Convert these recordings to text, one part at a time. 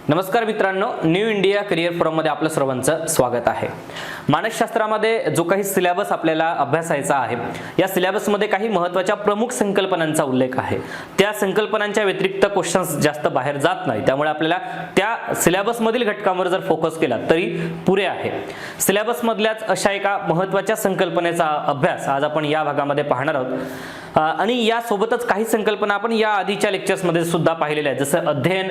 नमस्कार मित्रांनो, new India career forum मध्ये आपलं सर्वांचं स्वागत आहे। मानसशास्त्रामध्ये जो काही सिलेबस आपल्याला अभ्यासायचा आहे, या सिलेबस मध्ये काही महत्त्वाच्या प्रमुख संकल्पनांचा उल्लेख आहे। त्या संकल्पनांच्या व्यतिरिक्त क्वेश्चन्स जास्त बाहेर जात नाही, त्यामुळे आपल्याला त्या सिलेबस मधील घटकांवर जर फोकस केला तरी पुरे आहे। सिलेबस मधल्याच अशा एका महत्त्वाच्या संकल्पनेचा अभ्यास आज आपण या भागामध्ये पाहणार आहोत आणि या सोबतच काही संकल्पना आपण या आधीच्या लेक्चर्स मध्ये सुद्धा पाहिलेल्या आहेत, जसं अध्ययन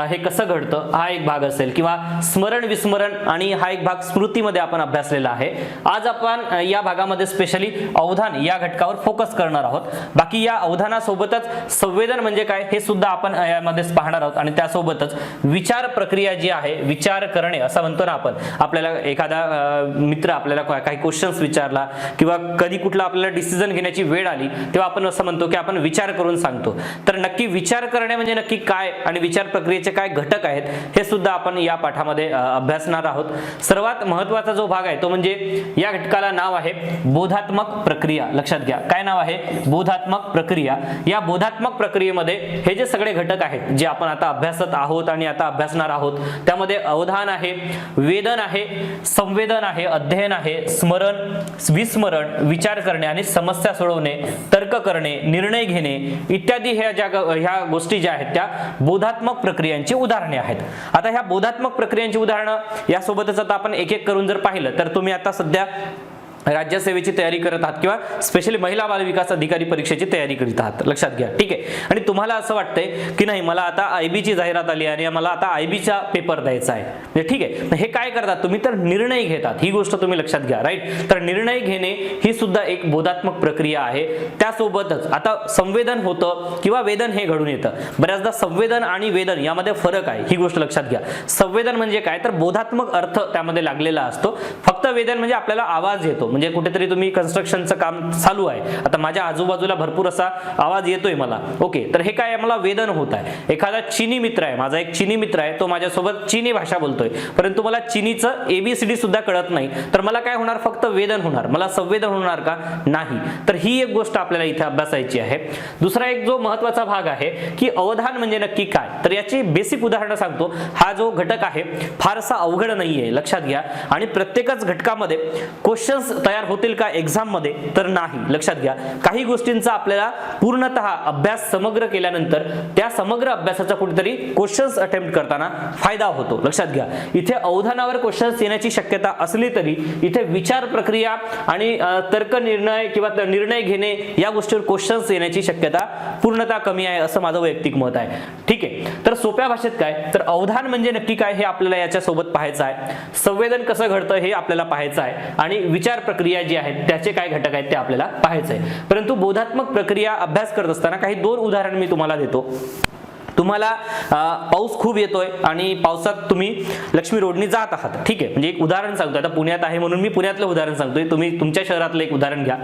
हे कसं घडतं हा एक भाग असेल, किंवा स्मरण विस्मरण आणि हा एक भाग स्मृतीमध्ये आपण अभ्यासलेला आहे। आज आपण या भागामध्ये स्पेशली अवधान या घटकावर फोकस करणार आहोत। बाकी या अवधानासोबतच संवेदन म्हणजे काय हे सुद्धा आपण यामध्ये पाहणार आहोत आणि त्यासोबतच विचार प्रक्रिया जी आहे, विचार करणे असं म्हणतो ना आपण, आपल्याला एखादा मित्र आपल्याला काही क्वेश्चन्स विचारला किंवा कधी कुठला आपल्याला डिसिजन घेण्याची वेळ आली तेव्हा आपण असं म्हणतो की आपण विचार करून सांगतो। तर नक्की विचार करणे म्हणजे नक्की काय आणि विचार प्रक्रियेचे काय घटक आहेत हे सुद्धा आपण या पाठामध्ये अभ्यासणार आहोत। सर्वात महत्त्वाचा जो भाग आहे तो म्हणजे या घटकाला नाव आहे बोधात्मक प्रक्रिया। लक्षात घ्या, काय नाव आहे? बोधात्मक प्रक्रिया। या बोधात्मक प्रक्रियेमध्ये हे जे सगळे घटक आहेत जे आपण आता अभ्यासत आहोत आणि आता अभ्यासणार आहोत, त्यामध्ये अवधान आहे, वेदन आहे, संवेदन आहे, अध्ययन आहे, स्मरण विस्मरण, विचार करणे आणि समस्या सोडवणे, तर्क करणे, निर्णय घेणे इत्यादी ह्या गोष्टी ज्या आहेत त्या बोधात्मक प्रक्रियांची उदाहरणे आहेत। आता ह्या बोधात्मक प्रक्रियांची उदाहरणं यासोबतच आता आपण एक एक करून जर पाहिलं तर तुम्ही आता सध्या राज्यसेवेची तयारी करत आहात किंवा स्पेशली महिला बाल विकास अधिकारी परीक्षेची तयारी करीत आहात, लक्षात घ्या, ठीक आहे। आणि तुम्हाला असं वाटतंय की नाही मला आता आयबी ची जाहिरात आली आणि मला आता आयबी चा पेपर द्यायचा आहे, म्हणजे ठीक आहे, हे काय करतात तुम्ही तर निर्णय घेतात, ही गोष्ट तुम्ही लक्षात घ्या, राईट। तर निर्णय घेणे ही सुद्धा एक बोधात्मक प्रक्रिया आहे। त्यासोबतच आता संवेदन होतं किंवा वेदन हे घडून येतं। बऱ्याचदा संवेदन आणि वेदन यामध्ये फरक आहे, ही गोष्ट लक्षात घ्या। संवेदन म्हणजे काय तर बोधात्मक अर्थ त्यामध्ये लागलेला असतो, फक्त वेदन म्हणजे आपल्याला आवाज येतो, म्हणजे कुठेतरी तुम्ही कन्स्ट्रक्शनचं काम चालू आहे, आता माझ्या आजूबाजूला भरपूर असा आवाज येतोय मला, ओके, तर हे काय मला वेदन होत आहे। एखादा चीनी मित्र आहे, माझा एक चीनी मित्र आहे, तो माझ्यासोबत चीनी भाषा बोलतोय, परंतु मला चीनीचं एबीसीडी सुद्धा कळत नाही, तर मला काय होणार? फक्त वेदन होणार, मला संवेदन होणार का? नाही। तर ही एक गोष्ट आपल्याला इथे अभ्यासायची आहे। दुसरा एक जो महत्त्वाचा भाग आहे की अवधान म्हणजे नक्की काय, तर याची बेसिक उदाहरणं सांगतो। हा जो घटक आहे फारसा अवघड नाहीये, लक्षात घ्या, आणि प्रत्येकच घटकामध्ये क्वेश्चन्स तयार होतील का एक्झाम मध्ये? तर नाही, लक्षात घ्या। काही गोष्टींचा आपल्याला पूर्णतः अभ्यास समग्र केल्यानंतर त्या समग्र अभ्यासाचा कुठेतरी क्वेश्चन्स अटेम्प्ट करताना फायदा होतो, लक्षात घ्या। इथे अवधानावर क्वेश्चन्स येण्याची शक्यता असली तरी इथे विचार प्रक्रिया आणि तर्क निर्णय किंवा निर्णय घेणे या गोष्टीवर क्वेश्चन्स येण्याची शक्यता पूर्णतः कमी आहे, असं माझं वैयक्तिक मत आहे, ठीक आहे। तर सोप्या भाषेत काय तर अवधान म्हणजे नक्की काय हे आपल्याला याच्या सोबत पाहायचं आहे, संवेदन कसं घडतं हे आपल्याला पाहायचं आहे, आणि विचार प्रक्रिया जी आहेत त्याचे काय घटक आहेत ते आपल्याला पाहायचे आहे। परंतु बोधात्मक प्रक्रिया अभ्यास करत असताना काही दोन उदाहरण मी तुम्हाला देतो। तुम्हाला पाऊस खूप येतोय आणि पावसात तुम्ही लक्ष्मी रोडनी जात आहात, ठीक आहे, म्हणजे एक उदाहरण सांगतो, आता पुण्यात आहे म्हणून मी पुण्यातलं उदाहरण सांगतोय, तुम्ही तुमच्या शहरातलं एक उदाहरण घ्या।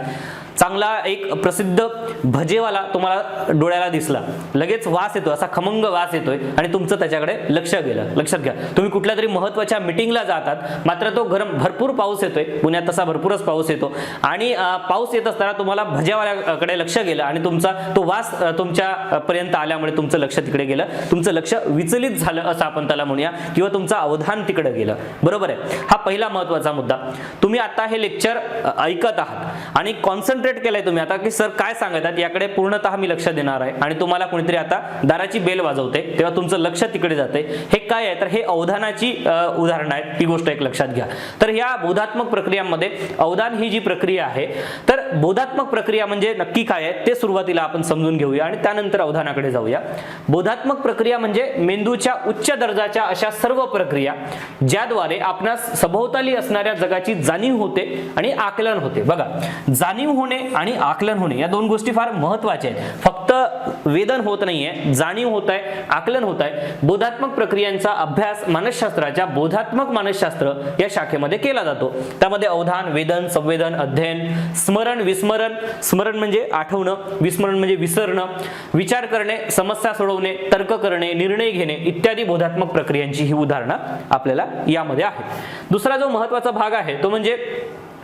चांगला एक प्रसिद्ध भजेवाला तुम्हाला डोळ्याला दिसला, लगेच वास येतो, असा खमंग वास येतोय आणि तुमचं त्याच्याकडे लक्ष गेलं, लक्षात घ्या। तुम्ही कुठल्या तरी महत्त्वाच्या मीटिंगला जातात, मात्र तो भरपूर पाऊस येतोय, पुण्यात तसा भरपूरच पाऊस येतो, आणि पाऊस येत असताना तुम्हाला भजेवाल्याकडे लक्ष गेलं आणि तुमचा तो वास तुमच्या पर्यंत आल्यामुळे तुमचं लक्ष तिकडे गेलं, तुमचं लक्ष विचलित झालं असं आपण त्याला म्हणूया, किंवा तुमचं अवधान तिकडे गेलं, बरोबर आहे। हा पहिला महत्त्वाचा मुद्दा। तुम्ही आता हे लेक्चर ऐकत आहात आणि कॉन्सन्ट्रेट केलंय तुम्ही आता की सर काय सांगतात याकडे पूर्णतः मी लक्ष देणार आहे, आणि तुम्हाला कोणीतरी आता दाराची बेल वाजवते तेव्हा तुमचं लक्ष तिकडे जाते, हे काय आहे तर हे अवधानाची उदाहरणं आहेत, ही गोष्ट एक लक्षात घ्या। तर या बोधात्मक प्रक्रियांमध्ये अवधान ही जी प्रक्रिया आहे, तर बोधात्मक प्रक्रिया म्हणजे नक्की काय आहे ते सुरुवातीला आपण समजून घेऊया आणि त्यानंतर अवधानाकडे जाऊया। बोधात्मक प्रक्रिया म्हणजे मेंदूच्या उच्च दर्जाच्या अशा सर्व प्रक्रिया ज्याद्वारे आपणास सभोवताली असणाऱ्या जगाची जाणीव होते आणि आकलन होते। बघा, जाणीव होणे आणि आकलन होणे या दोन गोष्टी फार महत्त्वाच्या आहेत, फक्त वेदन होत नाहीये, जाणीव होत आहे, आकलन होत आहे। बोधात्मक प्रक्रियांचा अभ्यास मानसशास्त्राच्या बोधात्मक मानसशास्त्र या शाखेमध्ये केला जातो। त्यामध्ये अवधान, वेदन, संवेदन, अध्ययन, स्मरण विस्मरण, स्मरण म्हणजे आठवणं, विस्मरण म्हणजे विसरणं, विचार करणे, समस्या सोडवणे, तर्क करणे, निर्णय घेणे इत्यादी बोधात्मक प्रक्रियांची ही उदाहरणं आपल्याला यामध्ये आहेत। दुसरा जो महत्त्वाचा भाग आहे तो म्हणजे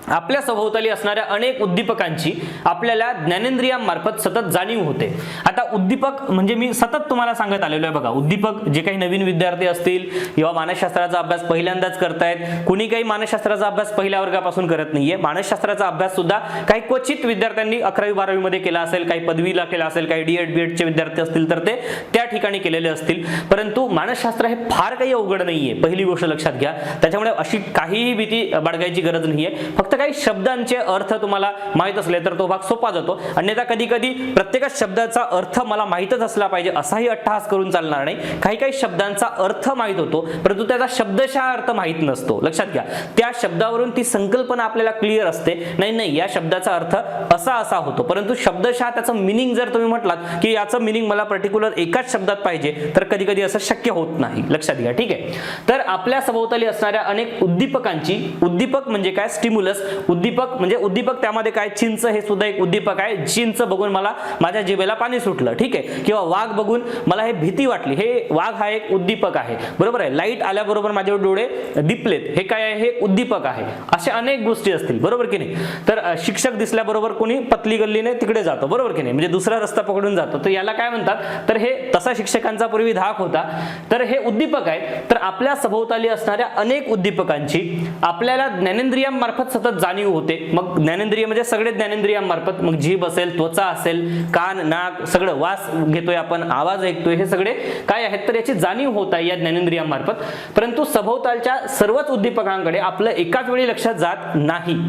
आपल्या सभोवताली असणाऱ्या अनेक उद्दीपकांची आपल्याला ज्ञानेंद्रियांमार्फत सतत जाणीव होते. आता उद्दीपक म्हणजे मी सतत तुम्हाला सांगत आलेलो आहे बघा. उद्दीपक जे काही नवीन विद्यार्थी असतील किंवा मानसशास्त्राचा अभ्यास पहिल्यांदाच करतायत, कुणी काही मानसशास्त्राचा अभ्यास पहिल्या वर्गापासून करत नाहीये. मानसशास्त्राचा अभ्यास सुद्धा काही क्वचित विद्यार्थ्यांनी 11वी-12वी मध्ये केला असेल, काही पदवीला केला असेल, काही D.Ed. B.Ed. विद्यार्थी असतील तर ते त्या ठिकाणी केलेले असतील. परंतु मानसशास्त्र हे फार काही अवघड नाहीये, पहिली गोष्ट लक्षात घ्या. त्याच्यामुळे अशी काहीही भीती बाळगायची गरज नाहीये. फक्त काही शब्दांचे अर्थ तुम्हाला माहित असले तर तो भाग सोपा जातो. अन्यथा कधी कधी प्रत्येकच शब्दाचा अर्थ मला माहितच असला पाहिजे असाही अट्टहास करून चालणार नाही. काही काही शब्दांचा अर्थ माहित होतो परंतु त्याचा शब्दशः अर्थ माहित नसतो. लक्षात घ्या, त्या शब्दावरून ती संकल्पना आपल्याला क्लिअर असते, नाही या शब्दाचा अर्थ असा होतो, परंतु शब्दशः त्याचं मिनिंग जर तुम्ही म्हटलात की याचं मिनिंग मला पर्टिक्युलर एकाच शब्दात पाहिजे तर कधी कधी असं शक्य होत नाही. लक्षात घ्या, ठीक आहे. तर आपल्या सभोवताली असणाऱ्या अनेक उद्दीपकांची, उद्दीपक म्हणजे काय, स्टिम्युलस. उद्दीपक म्हणजे उद्दीपक, त्यामध्ये काय, चिंच हे सुद्धा एक उद्दीपक आहे. चिंच बघून मला माझ्या जिभेला पाणी सुटलं, ठीक आहे. किंवा वाघ बघून मला हे भीती वाटली, हे वाघ हा एक उद्दीपक आहे, बरोबर आहे. लाईट आल्याबरोबर माझे डोळे दिपलेत, हे काय आहे, हे उद्दीपक आहे. अशा अनेक गोष्टी असतील, बरोबर की नाही. तर शिक्षक दिसल्याबरोबर कोणी पतली गल्लीने तिकडे जातो, बरोबर की नाही, म्हणजे दुसरा रस्ता पकडून जातो, तर याला काय म्हणतात, तर हे तसा शिक्षकांचा पूर्वी धाक होता. तर हे उद्दीपक आहे. तर आपल्या सभोवताली असणाऱ्या अनेक उद्दीपकांची आपल्याला ज्ञानेंद्रियांमार्फत सतत जाणीव होते. मग ज्ञानेंद्रिय म्हणजे सगळे ज्ञानेंद्रियांमार्फत, मग जीभ असेल, त्वचा असेल, कान, नाक, सगळं, वास घेतोय आपण, आवाज ऐकतोय, हे सगळे काय आहेत तर याची जाणीव होत आहे या ज्ञानेंद्रियांमार्फत. परंतु सभोवतालच्या सर्वच उद्दीपकांकडे आपलं एकाच वेळी लक्ष जात नाही.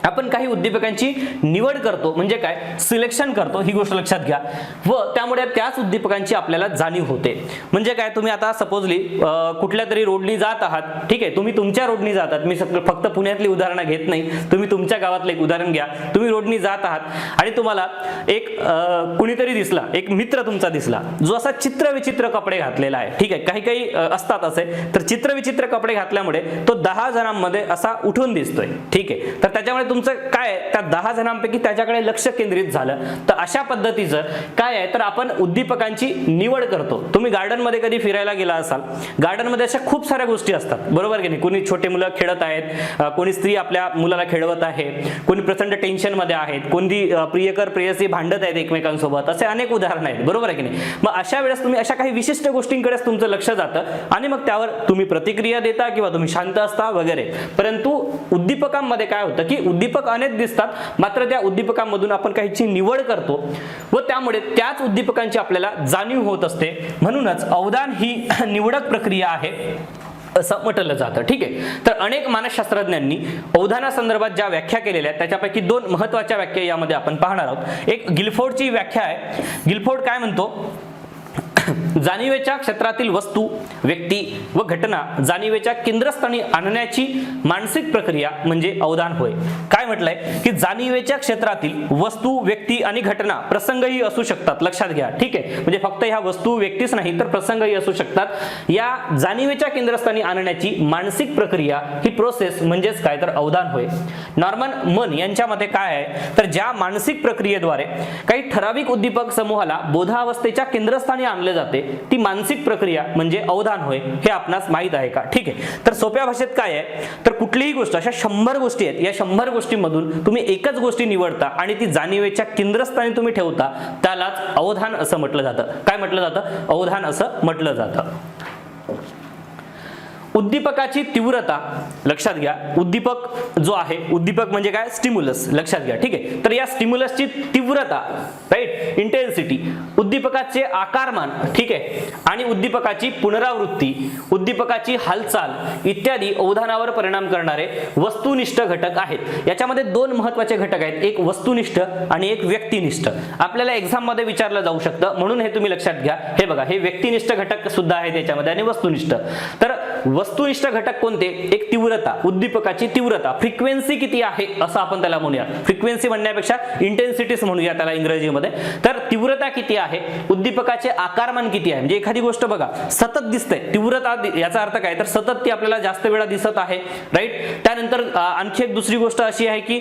आपण काही उद्दीपकांची निवड करतो, म्हणजे काय, सिलेक्शन करतो, ही गोष्ट लक्षात घ्या. व त्यामुळे त्याच उद्दीपकांची आपल्याला जाणीव होते. म्हणजे काय, तुम्ही आता सपोजली कुठल्या तरी रोडनी जात आहात, ठीक आहे, तुम्ही तुमच्या रोडनी जातात, मी फक्त पुण्यातली उदाहरणं घेत नाही, तुम्ही तुमच्या गावातलं एक उदाहरण घ्या. तुम्ही रोडनी जात आहात आणि तुम्हाला एक कुणीतरी दिसला, एक मित्र तुमचा दिसला, जो असा चित्रविचित्र कपडे घातलेला आहे, ठीक आहे. काही काही असतात असे, तर चित्रविचित्र कपडे घातल्यामुळे तो 10 जणांमध्ये असा उठून दिसतोय, ठीक आहे. तर त्याच्यामुळे तुमचं काय, त्या 10 जणांपैकी त्याच्याकडे लक्ष केंद्रित झालं. तर अशा पद्धतीचं काय आहे, तर आपण उद्दीपकांची निवड करतो. तुम्ही गार्डन मध्ये कधी फिरायला गेला असाल, गार्डन मध्ये अशा खूप साऱ्या गोष्टी असतात, बरोबर की नाही. कोणी छोटे मुलं खेळत आहेत, कोणी स्त्री आपल्या मुलाला खेळवत आहे, कोणी प्रचंड टेन्शन मध्ये आहेत, कोणी प्रियकर प्रेयसी भांडत आहेत एकमेकांसोबत, असे अनेक उदाहरण आहेत, बरोबर आहे की नाही. मग अशा वेळेस तुम्ही अशा काही विशिष्ट गोष्टींकडेच तुमचं लक्ष जातं आणि मग त्यावर तुम्ही प्रतिक्रिया देता किंवा तुम्ही शांत असता वगैरे. परंतु उद्दीपकांमध्ये काय होतं की उद्दीपक अनेक दिसतात, मात्र त्या उद्दीपकांमधून आपण काहीची निवड करतो व त्यामुळे त्याच उद्दीपकांची आपल्याला जाणीव होत असते. म्हणूनच अवधान ही निवडक प्रक्रिया आहे असं म्हटलं जातं, ठीक आहे. तर अनेक मानसशास्त्रज्ञांनी अवधानासंदर्भात ज्या व्याख्या केलेल्या आहेत त्याच्यापैकी 2 महत्त्वाच्या व्याख्या यामध्ये आपण पाहणार आहोत. एक गिलफोर्डची व्याख्या आहे. गिलफोर्ड काय म्हणतो, जाणीवेच्या क्षेत्रातील वस्तू, व्यक्ती व घटना जाणीवेच्या केंद्रस्थानी आणण्याची मानसिक प्रक्रिया म्हणजे अवधान होय. काय म्हटलंय की जाणीवेच्या क्षेत्रातील वस्तू, व्यक्ती आणि घटना, प्रसंगही असू शकतात, लक्षात घ्या, ठीक आहे. म्हणजे फक्त ह्या वस्तू व्यक्तीच नाही तर प्रसंगही असू शकतात. या जाणीवेच्या केंद्रस्थानी आणण्याची मानसिक प्रक्रिया ही प्रोसेस म्हणजेच काय तर अवधान होय. नॉर्मन मन यांच्या मते काय आहे तर ज्या मानसिक प्रक्रियेद्वारे काही ठराविक उद्दीपक समूहाला बोधावस्थेच्या केंद्रस्थानी आणले जाते ती मानसिक प्रक्रिया म्हणजे अवधान होय. हे आपणास माहित आहे का, ठीक आहे. तर सोप्या भाषेत काय आहे तर कुठलीही गोष्ट, अशा 100 गोष्टी आहेत, या 100 गोष्टींमधून तुम्ही एकच गोष्टी निवडता आणि ती जाणीवेच्या केंद्रस्थानी तुम्ही ठेवता, त्यालाच अवधान असं म्हटलं जातं. काय म्हटलं जातं, अवधान असं म्हटलं जातं. उद्दीपकाची तीव्रता लक्षात घ्या. उद्दीपक जो आहे, उद्दीपक म्हणजे काय, स्टिम्युलस, लक्षात घ्या, ठीक आहे. तर या स्टिम्युलसची तीव्रता, राईट, इंटेन्सिटी, उद्दीपकाचे आकारमान, ठीक आहे, आणि उद्दीपकाची पुनरावृत्ती, उद्दीपकाची हालचाल इत्यादी अवधानावर परिणाम करणारे वस्तुनिष्ठ घटक आहेत. याच्यामध्ये 2 महत्त्वाचे घटक आहेत, एक वस्तुनिष्ठ आणि एक व्यक्तिनिष्ठ. आपल्याला एक्झाम मध्ये विचारलं जाऊ शकतं, म्हणून हे तुम्ही लक्षात घ्या. हे बघा, हे व्यक्तिनिष्ठ घटक सुद्धा आहेत याच्यामध्ये आणि वस्तुनिष्ठ. तर वस्तुनिष्ठ घटक कोणते, एक तीव्रता, उद्दीपकाची तीव्रता, फ्रिक्वेन्सी किती आहे असं आपण त्याला म्हणूया. फ्रिक्वेन्सी म्हणण्यापेक्षा इंटेन्सिटीज म्हणूया त्याला इंग्रजीमध्ये. तर तीव्रता किती आहे, उद्दीपकाचे आकारमान किती आहे, म्हणजे एखादी गोष्ट बघा सतत दिसते, तीव्रता याचा अर्थ काय तर सतत ती आपल्याला जास्त वेळा दिसत आहे, राईट. त्यानंतर आणखी एक दुसरी गोष्ट अशी आहे की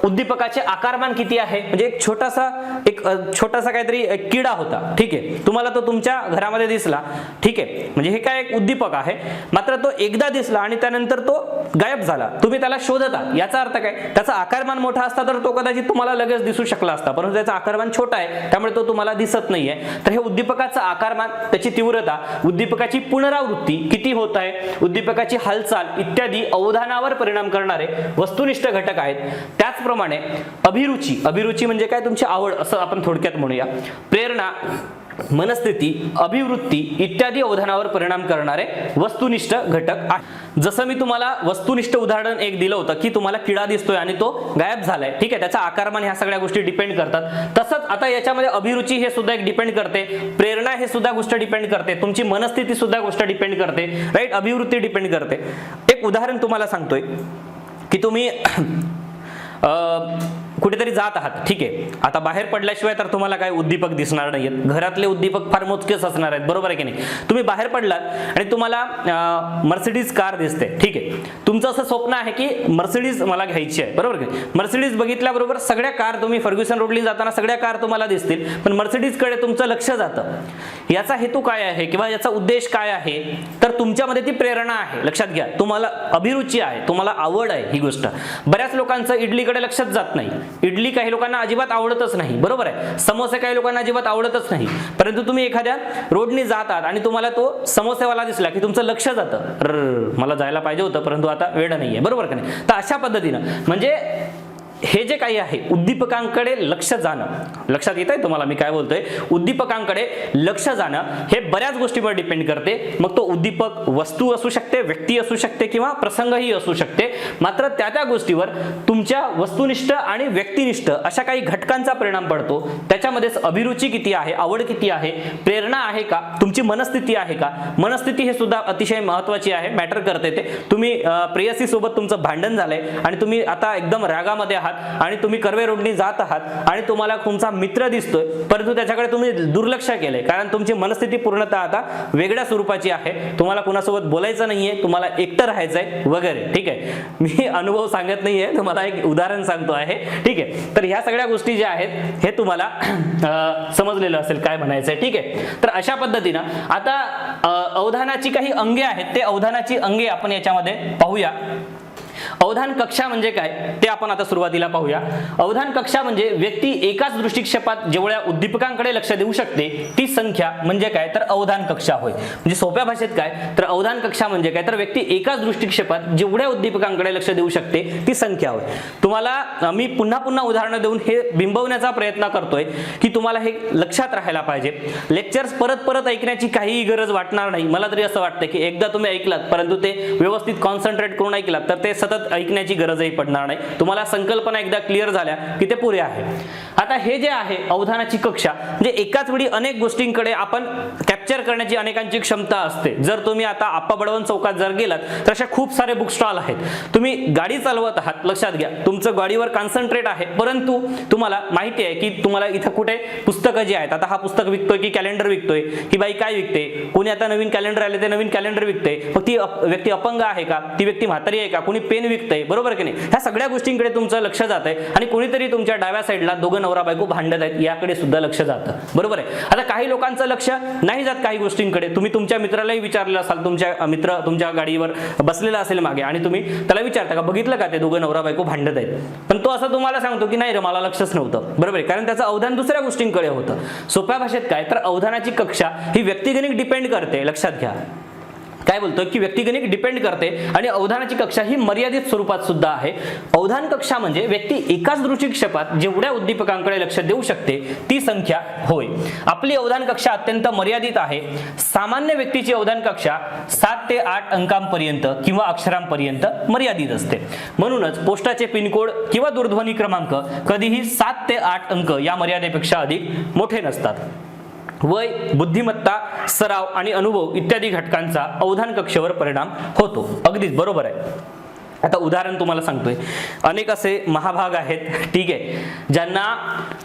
उद्दीपकाचे आकारमान किती आहे, म्हणजे एक छोटासा काहीतरी किडा होता, ठीक आहे, तुम्हाला तो तुमच्या घरामध्ये दिसला, ठीक आहे, म्हणजे हे काय एक उद्दीपक आहे मात्र तो एकदा दिसला आणि त्यानंतर तो गायब झाला, तुम्ही त्याला शोधता, याचा अर्थ काय? त्याचा आकारमान मोठा असता तर तो कदाचित तुम्हाला लगेच दिसू शकला असता, परंतु त्याचा आकारमान छोटा आहे त्यामुळे तो तुम्हाला दिसत नाहीये. तर हे उद्दीपकाचा आकारमान, त्याची तीव्रता, उद्दीपकाची पुनरावृत्ती किती होत आहे, उद्दीपकाची हालचाल इत्यादी अवधानावर परिणाम करणारे वस्तुनिष्ठ घटक आहेत. त्याचप्रमाणे अभिरुची, अभिरुची म्हणजे काय? तुमची आवड असं आपण थोडक्यात म्हणूया. प्रेरणा, मनस्थिती, अभिवृत्ती इत्यादी अवधानावर परिणाम करणारे वस्तुनिष्ठ घटक आहेत. जसं मी तुम्हाला वस्तुनिष्ठ उदाहरण एक दिलं होतं की तुम्हाला किडा दिसतोय आणि तो गायब झालाय, ठीक आहे, त्याचा आकारमान ह्या सगळ्या गोष्टी डिपेंड करतात. तसंच आता याच्यामध्ये अभिरुची हे सुद्धा एक डिपेंड करते, प्रेरणा हे सुद्धा गोष्ट डिपेंड करते, तुमची मनस्थिती सुद्धा गोष्ट डिपेंड करते, राईट, अभिवृत्ती डिपेंड करते. एक उदाहरण तुम्हाला सांगतोय की तुम्ही कुठेतरी जात आहात, ठीक आहे, आता बाहेर पडल्याशिवाय तर तुम्हाला काय उद्दीपक दिसणार नाहीत, घरातले उद्दीपक फार मोजकेच असणार आहेत, बरोबर आहे की नाही? तुम्ही बाहेर पडलात आणि तुम्हाला मर्सिडीज कार दिसते, ठीक आहे, तुमचं असं स्वप्न आहे की मर्सिडीज मला घ्यायची आहे, बरोबर की? मर्सिडीज बघितल्याबरोबर सगळ्या कार, तुम्ही फर्ग्युसन रोडली जाताना सगळ्या कार तुम्हाला दिसतील, पण मर्सिडीजकडे तुमचं लक्ष जातं. याचा हेतू काय आहे किंवा याचा उद्देश काय आहे? तर तुमच्यामध्ये ती प्रेरणा आहे, लक्षात घ्या, तुम्हाला अभिरुची आहे, तुम्हाला आवड आहे ही गोष्ट. बऱ्याच लोकांचं इडलीकडे लक्षच जात नाही, इडली काही लोकांना अजिबात आवडतच नाही, बरोबर आहे, समोसे काही लोकांना अजिबात आवडतच नाही, परंतु तुम्ही एखाद्या रोडनी जात आहात आणि तुम्हाला तो समोसेवाला दिसला की तुमचं लक्ष जातं, मला जायला पाहिजे होतं परंतु आता वेळ नाहीये, बरोबर का नाही? तर अशा पद्धतीनं म्हणजे हे जे काही आहे उद्दीपकांकडे लक्ष जाणं, लक्षात येत आहे तुम्हाला मी काय बोलतोय? उद्दीपकांकडे लक्ष जाणं हे बऱ्याच गोष्टींवर डिपेंड करते. मग तो उद्दीपक वस्तू असू शकते, व्यक्ती असू शकते किंवा प्रसंगही असू शकते. मात्र त्या गोष्टीवर तुमच्या वस्तुनिष्ठ आणि व्यक्तिनिष्ठ अशा काही घटकांचा परिणाम पडतो. त्याच्यामध्येच अभिरुची किती आहे, आवड किती आहे, प्रेरणा आहे का, तुमची मनस्थिती आहे का? मनस्थिती हे सुद्धा अतिशय महत्वाची आहे, मॅटर करते ते. तुम्ही प्रेयसी सोबत तुमचं भांडण झालंय आणि तुम्ही आता एकदम रागामध्ये आहात आणि तुम्ही कर्वे रोडनी जात आहात आणि तुम्हाला तुमचा मित्र दिसतोय, परंतु त्याच्याकडे तुम्ही दुर्लक्ष केलंय कारण तुमची मनस्थिती पूर्णतः आता वेगळ्या स्वरूपाची आहे. तुम्हाला कुणासोबत बोलायचं नाहीये, तुम्हाला एकटं राहायचंय वगैरे, ठीक आहे. मी अनुभव सांगत नाहीये, तुम्हाला एक उदाहरण सांगतो आहे, ठीक आहे. तर ह्या सगळ्या गोष्टी ज्या आहेत हे तुम्हाला समजलेलं असेल काय म्हणायचंय, ठीक आहे. तर अशा पद्धतीनं आता अवधानाची काही अंगे आहेत, ते अवधानाची अंगे आपण याच्यामध्ये पाहूया. अवधान कक्षा म्हणजे काय ते आपण आता सुरुवातीला पाहूया. अवधान कक्षा म्हणजे व्यक्ती एकाच दृष्टिक्षेपात जेवढ्या उद्दीपकांकडे लक्ष देऊ शकते ती संख्या म्हणजे काय तर अवधान कक्षा होय. म्हणजे सोप्या भाषेत काय तर अवधान कक्षा म्हणजे काय तर व्यक्ती एकाच दृष्टिक्षेपात जेवढ्या उद्दीपकांकडे लक्ष देऊ शकते ती संख्या होय. तुम्हाला मी पुन्हा पुन्हा उदाहरणं देऊन हे बिंबवण्याचा प्रयत्न करतोय की तुम्हाला हे लक्षात राहायला पाहिजे. लेक्चर्स परत परत ऐकण्याची काहीही गरज वाटणार नाही. मला तरी असं वाटतं की एकदा तुम्ही ऐकलात परंतु ते व्यवस्थित कॉन्सन्ट्रेट करून ऐकलात तर ते सतत ऐकण्याची गरजही पडणार नाही. तुम्हाला संकल्पना एकदा क्लिअर झाल्या की ते पुरे आहे. आता हे जे आहे अवधानाची कक्षा म्हणजे एकाच वेळी अनेक गोष्टींकडे आपण कॅप्चर करण्याची अनेकांची क्षमता असते. जर तुम्ही आता आप्पा बळवंत चौकात जर गेलात तर अशा खूप सारे बुक स्टॉल आहेत. तुम्ही गाडी चालवत आहात, लक्षात घ्या तुमचं गाडीवर कॉन्सन्ट्रेट आहे, परंतु तुम्हाला माहिती आहे की तुम्हाला इथं कुठे पुस्तकं जी आहेत, आता हा पुस्तक विकतोय की कॅलेंडर विकतोय, ही बाई काय विकते, कोणी आता नवीन कॅलेंडर आले ते नवीन कॅलेंडर विकते, मग ती व्यक्ती अपंग आहे का, ती व्यक्ती म्हातारी आहे का, कोणी पेन विकतंय, बरोबर की नाही. ह्या सगळ्या गोष्टींकडे तुमचं लक्ष जात आहे आणि कोणीतरी तुमच्या डाव्या साईडला दोघं नवरा बायको भांडत आहेत याकडे सुद्धा लक्ष जातं, बरोबर आहे. आता काही लोकांचं लक्ष नाही जात काही गोष्टींकडे. तुम्ही तुमच्या मित्रालाही विचारलं असाल, तुमच्या मित्र तुमच्या गाडीवर बसलेला असेल मागे आणि तुम्ही त्याला विचारता का बघितलं का ते दोघं नवरा बायको भांडत आहेत, पण तो असं तुम्हाला सांगतो की नाही रे मला लक्षच नव्हतं, बरोबर आहे, कारण त्याचं अवधान दुसऱ्या गोष्टींकडे होतं. सोप्या भाषेत काय तर अवधानाची कक्षा ही व्यक्तिगणिक डिपेंड करते, लक्षात घ्या. काय बोलतोय की व्यक्तिगणिक डिपेंड करते आणि अवधानाची कक्षा ही मर्यादित स्वरूपात सुद्धा आहे. अवधान कक्षा म्हणजे व्यक्ती एकाच दृष्टिक्षेपात जेवढ्या उद्दीपकांकडे लक्ष देऊ शकते ती संख्या होय. आपली अवधान कक्षा अत्यंत मर्यादित आहे. सामान्य व्यक्तीची अवधान कक्षा 7 ते 8 अंकांपर्यंत किंवा अक्षरांपर्यंत मर्यादित असते. म्हणूनच पोस्टाचे पिनकोड किंवा दूरध्वनी क्रमांक कधीही 7 ते 8 अंक या मर्यादेपेक्षा अधिक मोठे नसतात. वय, बुद्धिमत्ता, सराव आणि अनुभव इत्यादी घटकांचा अवधान कक्षेवर परिणाम होतो. अगदीच बरोबर आहे. आता उदाहरण तुम्हाला सांगतोय, अनेक असे महाभाग आहेत, ठीक आहे, ज्यांना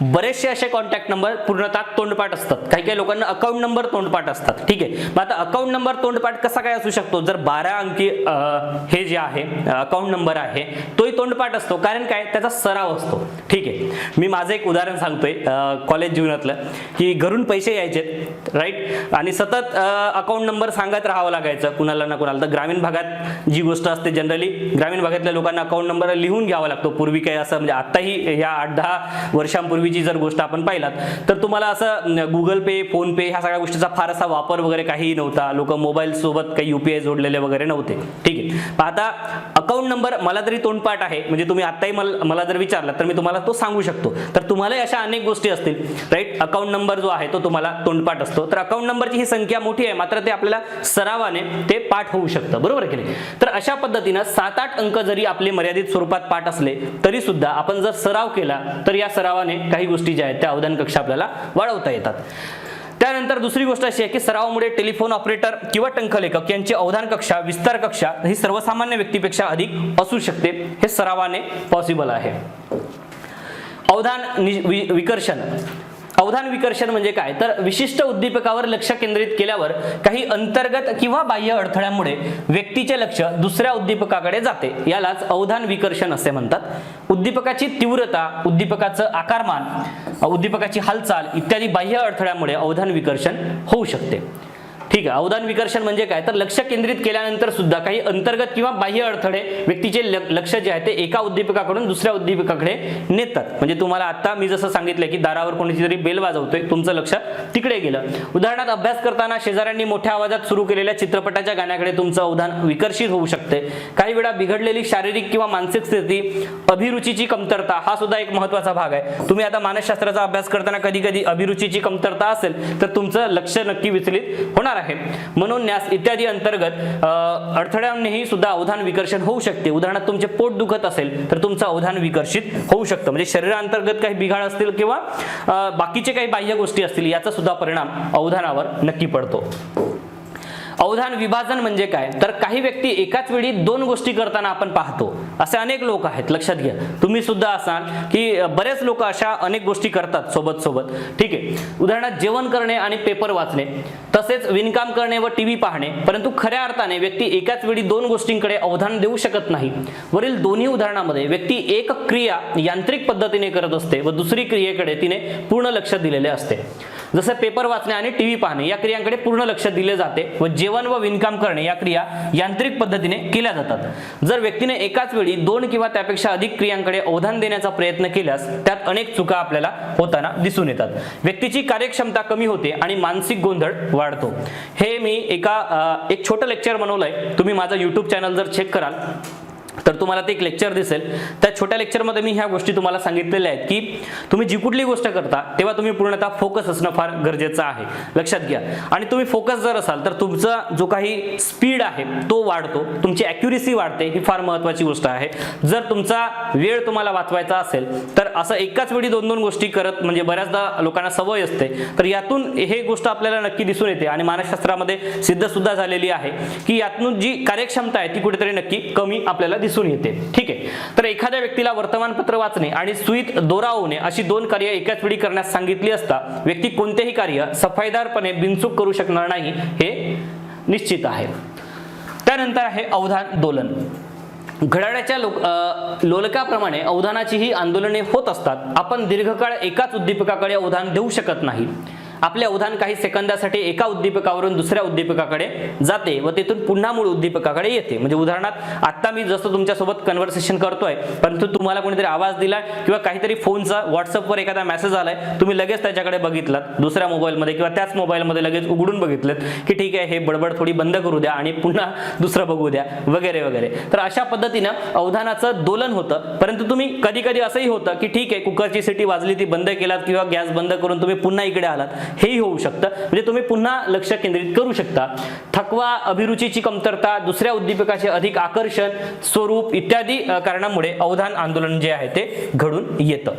बरेचसे असे कॉन्टॅक्ट नंबर पूर्णतः तोंडपाठ असतात. काही काही लोकांना अकाउंट नंबर तोंडपाठ असतात, ठीक आहे. मग आता अकाउंट नंबर तोंडपाठ कसा काय असू शकतो? जर 12 अंकी हे जे आहे अकाउंट नंबर आहे तोही तोंडपाठ असतो, कारण काय, त्याचा सराव असतो, ठीक आहे. मी माझं एक उदाहरण सांगतोय कॉलेज जीवनातलं, की घरून पैसे यायचे, राईट, आणि सतत अकाउंट नंबर सांगत राहावं लागायचं कुणाला ना कुणाला. तर ग्रामीण भागात जी गोष्ट असते, जनरली ग्रामीण भागातल्या लोकांना अकाउंट नंबर लिहून घ्यावा लागतो. पूर्वी काय असं, म्हणजे आताही या 8-10 वर्षांपूर्वीची जर गोष्ट आपण पाहिलात तर तुम्हाला असं गुगल पे, फोन पे ह्या सगळ्या गोष्टीचा फार असा वापर वगैरे काही नव्हता. लोक मोबाईल सोबत काही UPI जोडलेले वगैरे नव्हते, ठीक आहे. आता अकाउंट नंबर मला तरी तोंडपाठ आहे, म्हणजे तुम्ही आताही मला जर विचारला तर मी तुम्हाला तो सांगू शकतो. तर तुम्हाला अशा अनेक गोष्टी असतील, राईट. अकाउंट नंबर जो आहे तो तुम्हाला तोंडपाठ असतो. तर अकाउंट नंबरची ही संख्या मोठी आहे, मात्र ते आपल्याला सरावाने ते पाठ होऊ शकतं, बरोबर की नाही. तर अशा पद्धतीनं 7-8 अंक जरी आपले मर्यादित स्वरूपात पाठ असले तरी सुद्धा आपण जर सराव केला तर या सरावाने काही गोष्टी ज्या आहेत त्या अवधान कक्षा आपल्याला वाढवता येतात. त्यानंतर दुसरी गोष्ट अशी आहे की सरावामुळे टेलिफोन ऑपरेटर किंवा टंकलेखक यांची अवधान कक्षा, विस्तार कक्षा ही सर्वसामान्य व्यक्तीपेक्षा अधिक असू शकते. हे सरावाने पॉसिबल आहे. अवधान विकर्षण. अवधान विकर्षण म्हणजे काय, तर विशिष्ट उद्दीपकावर लक्ष केंद्रित केल्यावर काही अंतर्गत किंवा बाह्य अडथळ्यामुळे व्यक्तीचे लक्ष दुसऱ्या उद्दीपकाकडे जाते, यालाच अवधान विकर्षण असे म्हणतात. उद्दीपकाची तीव्रता, उद्दीपकाचं आकारमान, उद्दीपकाची हालचाल इत्यादी बाह्य अडथळ्यामुळे अवधान विकर्षण होऊ शकते, ठीक आहे. अवधान विकर्षण म्हणजे काय, तर लक्ष केंद्रित केल्यानंतर सुद्धा काही अंतर्गत किंवा बाह्य अडथळे व्यक्तीचे लक्ष जे आहे ते एका उद्दीपकाकडून दुसऱ्या उद्दीपकाकडे नेतात. म्हणजे तुम्हाला आता मी जसं सांगितलं की दारावर कोणीतरी तरी बेल वाजवतोय, तुमचं लक्ष तिकडे गेलं. उदाहरणार्थ अभ्यास करताना शेजाऱ्यांनी मोठ्या आवाजात सुरू केलेल्या चित्रपटाच्या गाण्याकडे तुमचं अवधान विकर्षित होऊ शकते. काही वेळा बिघडलेली शारीरिक किंवा मानसिक स्थिती, अभिरुचीची कमतरता हा सुद्धा एक महत्त्वाचा भाग आहे. तुम्ही आता मानसशास्त्राचा अभ्यास करताना कधी कधी अभिरुचीची कमतरता असेल तर तुमचं लक्ष नक्की विचलित होणार आहे. म्हणून न्यास इत्यादी अंतर्गत अडथळ्यांनीही सुद्धा अवधान विकर्षण होऊ शकते. उदाहरणार्थ तुमचे पोट दुखत असेल तर तुमचं अवधान विकर्षित होऊ शकतं. म्हणजे शरीरांतर्गत काही बिघाड असतील किंवा बाकीचे काही बाह्य गोष्टी असतील याचा सुद्धा परिणाम अवधानावर नक्की पडतो. अवधान विभाजन म्हणजे काय, तर काही व्यक्ती एकाच वेळी 2 गोष्टी करताना आपण पाहतो. असे अनेक लोक आहेत, लक्षात घ्या. तुम्ही सुद्धा असाल की बरेच लोक अशा अनेक गोष्टी करतात सोबत सोबत, ठीक आहे. उदाहरणार्थ जेवण करणे आणि पेपर वाचणे, तसेच विणकाम करणे व टीव्ही पाहणे. परंतु खऱ्या अर्थाने व्यक्ती एकाच वेळी 2 गोष्टींकडे अवधान देऊ शकत नाही. वरील दोन्ही उदाहरणामध्ये व्यक्ती एक क्रिया यांत्रिक पद्धतीने करत असते व दुसरी क्रियेकडे तिने पूर्ण लक्ष दिलेले असते. जसे पेपर वाचणे आणि टीव्ही पाहणे या क्रियांकडे पूर्ण लक्ष दिले जाते व जेवण व विणकाम करणे या क्रिया यांत्रिक पद्धतीने केल्या जातात. जर व्यक्तीने एकाच वेळी 2 किंवा त्यापेक्षा अधिक क्रियांकडे अवधान देण्याचा प्रयत्न केल्यास त्यात अनेक चुका आपल्याला होताना दिसून येतात. व्यक्तीची कार्यक्षमता कमी होते आणि मानसिक गोंधळ वाढतो. हे मी एक छोटं लेक्चर बनवलंय. तुम्ही माझा YouTube चॅनल जर चेक कराल तर तुम्हाला ते एक लेक्चर दिसेल. त्या छोट्या लेक्चरमध्ये मी ह्या गोष्टी तुम्हाला सांगितलेल्या आहेत की तुम्ही जी कुठली गोष्ट करता तेव्हा तुम्ही पूर्णतः फोकस असणं फार गरजेचं आहे, लक्षात घ्या. आणि तुम्ही फोकस जर असाल तर तुमचा जो काही स्पीड आहे तो वाढतो, तुमची ॲक्युरेसी वाढते. ही फार महत्त्वाची गोष्ट आहे. जर तुमचा वेळ तुम्हाला वाचवायचा असेल तर असं एकाच वेळी 2-2 गोष्टी करत, म्हणजे बऱ्याचदा लोकांना सवय असते, तर यातून हे गोष्ट आपल्याला नक्की दिसून येते आणि मानसशास्त्रामध्ये सिद्ध सुद्धा झालेली आहे की यातून जी कार्यक्षमता आहे ती कुठेतरी नक्की कमी आपल्याला दिसून येते, ठीक आहे. तर एखाद्या व्यक्तीला वर्तमानपत्र वाचणे आणि सुईत दोरा ओवणे अशी 2 कार्य एकाच वेळी करण्यास सांगितली असता व्यक्ती कोणतेही कार्य सफाईदारपणे बिनचूक करू शकणार नाही, हे निश्चित आहे. त्यानंतर आहे अवधान दोलन. घड्याळाच्या लोलकाप्रमाणे अवधानाचीही आंदोलने होत असतात. आपण दीर्घकाळ एकाच उद्दीपकाकडे अवधान देऊ शकत नाही. आपले अवधान काही सेकंदासाठी एका उद्दीपकावरून दुसऱ्या उद्दीपकाकडे जाते व तेथून पुन्हा मूळ उद्दीपकाकडे येते. म्हणजे उदाहरणार्थ आता मी जसं तुमच्यासोबत कन्व्हर्सेशन करतोय, परंतु तुम्हाला कोणीतरी आवाज दिलाय किंवा काहीतरी फोनचा व्हॉट्सअपवर एखादा मेसेज आलाय, तुम्ही लगेच त्याच्याकडे बघितलात दुसऱ्या मोबाईलमध्ये किंवा त्याच मोबाईलमध्ये लगेच उघडून बघितलं की ठीक आहे, हे बडबड थोडी बंद करू द्या आणि पुन्हा दुसरं बघू द्या वगैरे वगैरे. तर अशा पद्धतीनं अवधानाचं दोलन होतं. परंतु तुम्ही कधी कधी असंही होतं की ठीक आहे, कुकरची सिटी वाजली ती बंद केलात किंवा गॅस बंद करून तुम्ही पुन्हा इकडे आलात, हेही होऊ शकतं. म्हणजे तुम्ही पुन्हा लक्ष केंद्रित करू शकता. थकवा, अभिरुचीची कमतरता, दुसऱ्या उद्दीपकाचे अधिक आकर्षण, स्वरूप इत्यादी कारणामुळे अवधान आंदोलन जे आहे ते घडून येतं.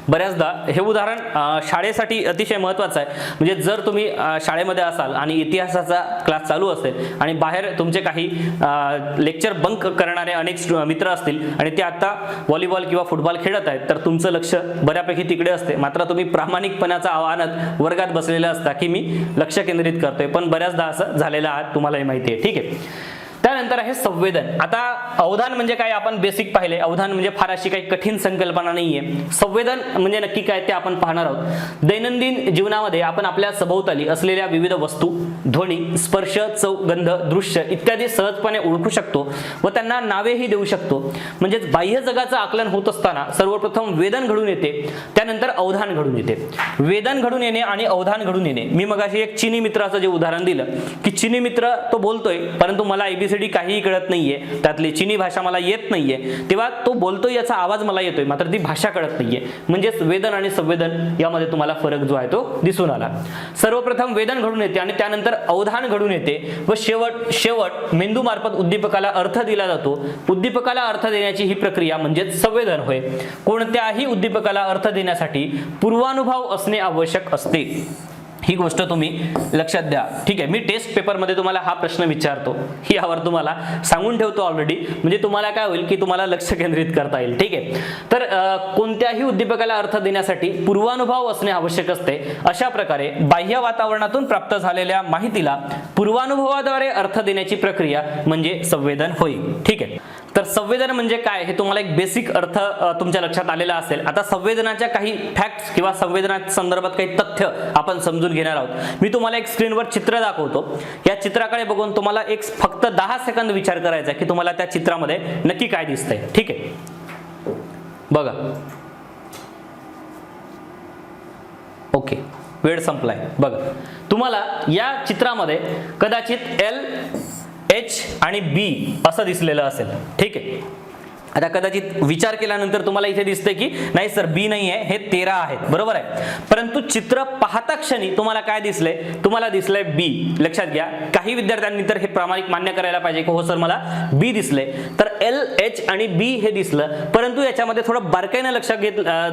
बऱ्याचदा हे उदाहरण शाळेसाठी अतिशय महत्त्वाचं आहे. म्हणजे जर तुम्ही शाळेमध्ये असाल आणि इतिहासाचा क्लास चालू असेल आणि बाहेर तुमचे काही लेक्चर बंक करणारे अनेक मित्र असतील आणि ते आता व्हॉलीबॉल किंवा फुटबॉल खेळत आहेत, तर तुमचं लक्ष बऱ्यापैकी तिकडे असते. मात्र तुम्ही प्रामाणिकपणाचा आव्हानात वर्गात बसलेला असता की मी लक्ष केंद्रित करतोय, पण बऱ्याचदा असं झालेलं आहे, तुम्हालाही माहिती आहे. ठीक आहे. त्यानंतर आहे संवेदन. आता अवधान म्हणजे काय आपण बेसिक पाहिले. अवधान म्हणजे फार अशी काही कठीण संकल्पना नाहीये. संवेदन म्हणजे नक्की काय ते आपण पाहणार आहोत. दैनंदिन जीवनामध्ये आपण आपल्या सभोवताली असलेल्या विविध वस्तू, ध्वनी, स्पर्श, चव, गंध, दृश्य इत्यादी सहजपणे ओळखू शकतो व त्यांना नावेही देऊ शकतो. म्हणजेच बाह्य जगाचं आकलन होत असताना सर्वप्रथम वेदन घडून येते, त्यानंतर अवधान घडून येते. वेदन घडून येणे आणि अवधान घडून येणे. मी मगाशी एक चिनी मित्राचं जे उदाहरण दिलं की चिनी मित्र तो बोलतोय परंतु मला एबीसीडी काहीही कळत नाहीये, त्यातली चिनी भाषा मला येत नाहीये, तेव्हा तो बोलतोय याचा आवाज मला येतोय मात्र ती भाषा कळत नाहीये. म्हणजेच वेदन आणि संवेदन यामध्ये तुम्हाला फरक जो आहे तो दिसून आला. सर्वप्रथम वेदन घडून येते आणि त्यानंतर अवधान घडून येते व शेवट मेंदू मार्फत उद्दीपकाला अर्थ दिला जातो. उद्दीपकाला अर्थ देण्याची ही प्रक्रिया म्हणजेच संवेदन होय. कोणत्याही उद्दीपकाला अर्थ देण्यासाठी पूर्वानुभव असणे आवश्यक असते. ही गोष्ट तुम्ही लक्षात द्या. ठीक आहे. मी टेस्ट पेपरमध्ये तुम्हाला हा प्रश्न विचारतो, यावर तुम्हाला सांगून ठेवतो ऑलरेडी, म्हणजे तुम्हाला काय होईल की तुम्हाला लक्ष केंद्रित करता येईल. ठीक आहे. तर कोणत्याही उद्दीपकाला अर्थ देण्यासाठी पूर्वानुभव असणे आवश्यक असते. अशा प्रकारे बाह्य वातावरणातून प्राप्त झालेल्या माहितीला पूर्वानुभवाद्वारे अर्थ देण्याची प्रक्रिया म्हणजे संवेदन होय. ठीक आहे. तर संवेदन म्हणजे काय हे तुम्हाला एक बेसिक अर्थ तुमच्या लक्षात आलेला असेल. आता संवेदनाच्या काही फॅक्ट्स किंवा संवेदना संदर्भात काही तथ्य आपण समजून घेणार आहोत. मी तुम्हाला एक स्क्रीनवर चित्र दाखवतो. या चित्राकडे बघून तुम्हाला एक फक्त 10 सेकंद विचार करायचा की तुम्हाला त्या चित्रामध्ये नक्की काय दिसतंय. ठीक आहे. बघा. ओके, वेळ संपलाय. बघा, तुम्हाला या चित्रामध्ये कदाचित एल, एच आणि बी असं दिसलेलं असेल. ठीक आहे. आता कदाचित विचार केल्यानंतर तुम्हाला इथे दिसतंय की नाही सर बी नाही आहे, हे 13 आहेत. बरोबर आहे. परंतु चित्र पाहता क्षणी तुम्हाला काय दिसलंय? तुम्हाला दिसलंय बी. लक्षात घ्या. काही विद्यार्थ्यांनी तर हे प्रामाणिक मान्य करायला पाहिजे की हो सर मला बी दिसलंय. तर एल, एच आणि बी हे दिसलं, परंतु याच्यामध्ये थोडं बारकाईनं लक्षात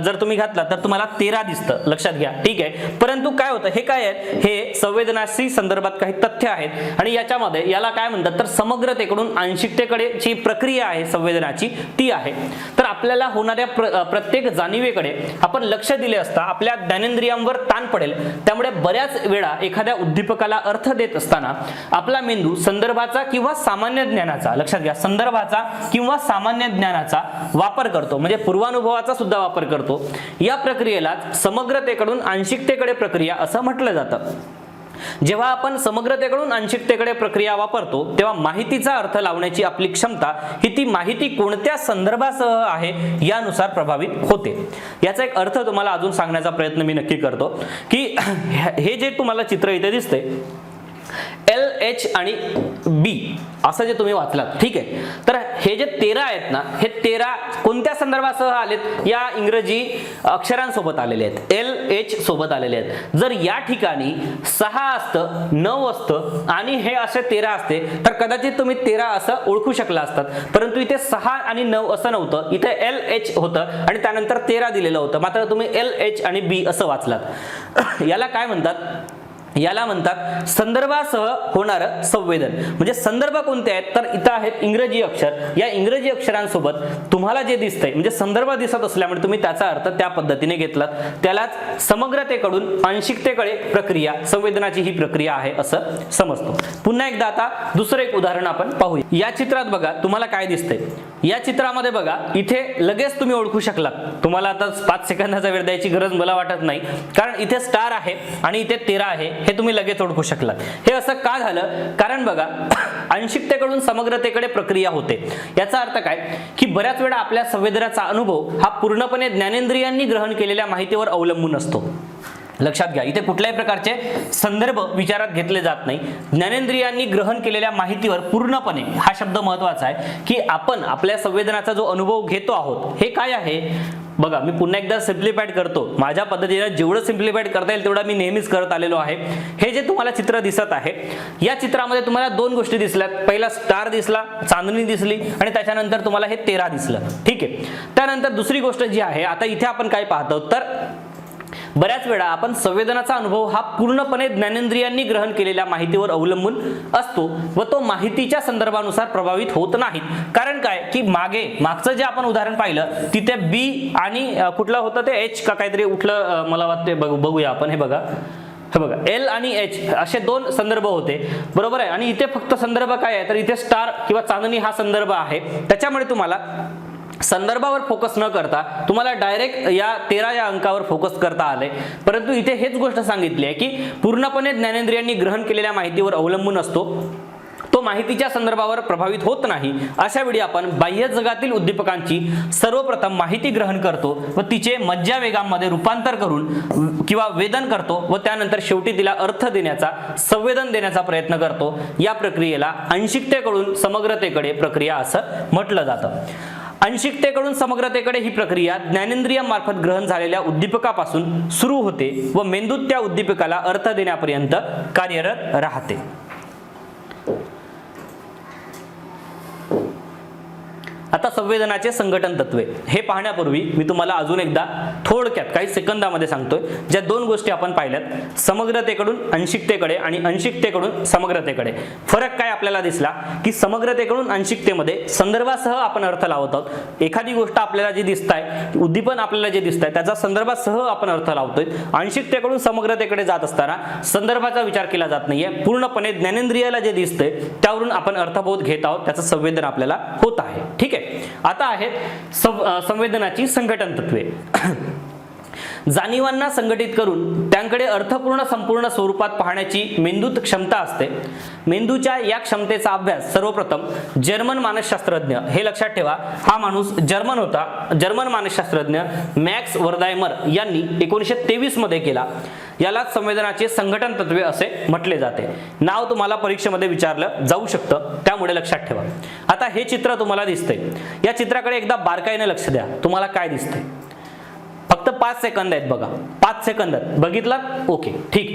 जर तुम्ही घातला तर तुम्हाला 13 दिसतं. लक्षात घ्या. ठीक आहे. परंतु काय होतं, हे काय आहे, हे संवेदनाशी संदर्भात काही तथ्य आहेत आणि याच्यामध्ये याला काय म्हणतात तर समग्रतेकडून आंशिकतेकडेची प्रक्रिया आहे संवेदनाची, ती आहे. तर आपल्याला होणाऱ्या प्रत्येक जाणीवेकडे आपण लक्ष दिले असता आपल्या ज्ञानेंद्रियांवर ताण पडेल. त्यामुळे बऱ्याच वेळा एखाद्या उद्दीपकाला अर्थ देत असताना आपला मेंदू संदर्भाचा किंवा सामान्य ज्ञानाचा, लक्षात घ्या, संदर्भाचा किंवा सामान्य ज्ञानाचा वापर करतो, म्हणजे पूर्वानुभवाचा सुद्धा वापर करतो. या प्रक्रियेला समग्रतेकडून आंशिकतेकडे प्रक्रिया असं म्हटलं जातं. जेव्हा आपण समग्रतेकडून आंशिकतेकडे प्रक्रिया वापरतो तेव्हा माहितीचा अर्थ लावण्याची आपली क्षमता ही ती माहिती कोणत्या संदर्भासह आहे यानुसार प्रभावित होते. याचा एक अर्थ तुम्हाला अजून सांगण्याचा प्रयत्न मी नक्की करतो की हे जे तुम्हाला चित्र इथे दिसतंय एल, एच आणि बी असं जे तुम्ही वाचलात. ठीक आहे. तर हे जे 13 आहेत ना, हे 13 कोणत्या संदर्भासह आलेत? या इंग्रजी अक्षरांसोबत आलेले आहेत. एल, एच सोबत आलेले आहेत. जर या ठिकाणी 6 असतं, 9 असतं आणि हे असे 13 असते तर कदाचित तुम्ही 13 असं ओळखू शकला असतात. परंतु इथे 6 आणि 9 असं नव्हतं. इथे एल, एच होतं आणि त्यानंतर 13 दिलेलं होतं. मात्र तुम्ही एल, एच आणि बी असं वाचलात. याला काय म्हणतात? याला म्हणतात संदर्भासह होणारं संवेदन. म्हणजे संदर्भ कोणते आहेत तर इथं आहेत इंग्रजी अक्षर. या इंग्रजी अक्षरांसोबत तुम्हाला जे दिसतंय म्हणजे संदर्भ दिसत असल्यामुळे तुम्ही त्याचा अर्थ त्या पद्धतीने घेतलात. त्यालाच समग्रतेकडून आंशिकतेकडे प्रक्रिया, संवेदनाची ही प्रक्रिया आहे असं समजतो. पुन्हा एकदा आता दुसरं एक उदाहरण आपण पाहूया. या चित्रात बघा तुम्हाला काय दिसतंय. या चित्रामध्ये बघा इथे लगेच तुम्ही ओळखू शकलात. तुम्हाला आता 5 सेकंदाचा वेळ द्यायची गरज मला वाटत नाही, कारण इथे स्टार आहे आणि इथे 13 आहे, हे तुम्ही लगेच ओळखू शकलात. हे असं का झालं? कारण बघा आंशिकतेकडून समग्रतेकडे प्रक्रिया होते. याचा अर्थ काय की बऱ्याच वेळा आपल्या संवेदनाचा अनुभव हा पूर्णपणे ज्ञानेंद्रियांनी ग्रहण केलेल्या माहितीवर अवलंबून असतो. लक्षात घ्या, इथे कुठल्याही प्रकारचे संदर्भ विचारात घेतले जात नाही. ज्ञानेंद्रियांनी ग्रहण केलेल्या माहितीवर पूर्णपणे, हा शब्द महत्वाचा आहे की आपण आपल्या संवेदनाचा जो अनुभव घेतो आहोत हे काय आहे? बघा मी पुन्हा एकदा सिम्प्लिफाईड करतो, माझ्या पद्धतीने जेवढं सिम्प्लिफाईड करता येईल तेवढं मी नेहमीच करत आलेलो आहे. हे जे तुम्हाला चित्र दिसत आहे या चित्रामध्ये तुम्हाला दोन गोष्टी दिसल्यात. पहिला स्टार दिसला, चांदणी दिसली आणि त्याच्यानंतर तुम्हाला हे 13 दिसलं. ठीक आहे. त्यानंतर दुसरी गोष्ट जी आहे, आता इथे आपण काय पाहतो तर बऱ्याच वेळा आपण संवेदनाचा अनुभव हा पूर्णपणे ज्ञानेंद्रियांनी ग्रहण केलेल्या माहितीवर अवलंबून असतो व तो माहितीच्या संदर्भानुसार प्रभावित होत नाही. कारण काय की मागचं जे आपण उदाहरण पाहिलं तिथे बी आणि कुठलं होतं ते एच का काहीतरी उठलं, मला वाटतं बघूया आपण. हे बघा एल आणि एच असे दोन संदर्भ होते, बरोबर आहे. आणि इथे फक्त संदर्भ काय आहे तर इथे स्टार किंवा चांदणी हा संदर्भ आहे. त्याच्यामुळे तुम्हाला संदर्भावर फोकस न करता तुम्हाला डायरेक्ट या 13 या अंकावर फोकस करता आले. परंतु इथे हेच गोष्ट सांगितली आहे की पूर्णपणे ज्ञानेंद्रियांनी ग्रहण केलेल्या माहितीवर अवलंबून असतो, तो माहितीच्या संदर्भावर प्रभावित होत नाही. अशा वेळी आपण बाह्य जगातील उद्दीपकांची सर्वप्रथम माहिती ग्रहण करतो व तिचे मज्जावेगांमध्ये रूपांतर करून किंवा वेदन करतो व त्यानंतर शेवटी तिला अर्थ देण्याचा, संवेदन देण्याचा प्रयत्न करतो. या प्रक्रियेला अंशिकतेकडून समग्रतेकडे प्रक्रिया असं म्हटलं जातं. अंशिकतेकडून समग्रतेकडे ही प्रक्रिया ज्ञानेंद्रियांमार्फत ग्रहण झालेल्या उद्दीपकापासून सुरू होते व मेंदूत त्या उद्दीपकाला अर्थ देण्यापर्यंत कार्यरत राहते. आता संवेदनाचे संघटन तत्वे हे पाहण्यापूर्वी मी तुम्हाला अजून एकदा थोडक्यात काही सेकंदामध्ये सांगतोय. ज्या दोन गोष्टी आपण पाहिल्यात, समग्रतेकडून अंशिकतेकडे आणि अंशिकतेकडून समग्रतेकडे, फरक काय आपल्याला दिसला की समग्रतेकडून अंशिकतेमध्ये संदर्भासह आपण अर्थ लावत आहोत. एखादी गोष्ट आपल्याला जी दिसताय, उद्दीपन आपल्याला जे दिसतंय त्याचा संदर्भासह आपण अर्थ लावतोय. अंशिकतेकडून समग्रतेकडे जात असताना संदर्भाचा विचार केला जात नाहीये, पूर्णपणे ज्ञानेंद्रियाला जे दिसतंय त्यावरून आपण अर्थबोध घेत आहोत, त्याचं संवेदन आपल्याला होत आहे. ठीक आहे. आता आहेत संवेदनाची संघटन तत्वे. जाणीवांना संघटित करून त्यांकडे अर्थपूर्ण संपूर्ण स्वरूपात पाहण्याची मेंदूत क्षमता असते. मेंदूच्या या क्षमतेचा अभ्यास सर्वप्रथम जर्मन मानसशास्त्रज्ञ, हे लक्षात ठेवा हा माणूस जर्मन होता, जर्मन मानसशास्त्रज्ञ मॅक्स वर्दायमर यांनी 1923 मध्ये केला. याला संवेदनाचे संघटन तत्वे असे म्हटले जाते. नाव तुम्हाला परीक्षेमध्ये विचारलं जाऊ शकतं, त्यामुळे लक्षात ठेवा. आता हे चित्र तुम्हाला दिसतंय, या चित्राकडे एकदा बारकाईने लक्ष द्या. तुम्हाला काय दिसतंय? फक्त 5 सेकंद आहेत बघा, 5 सेकंदात बघितलात? ओके, ठीक.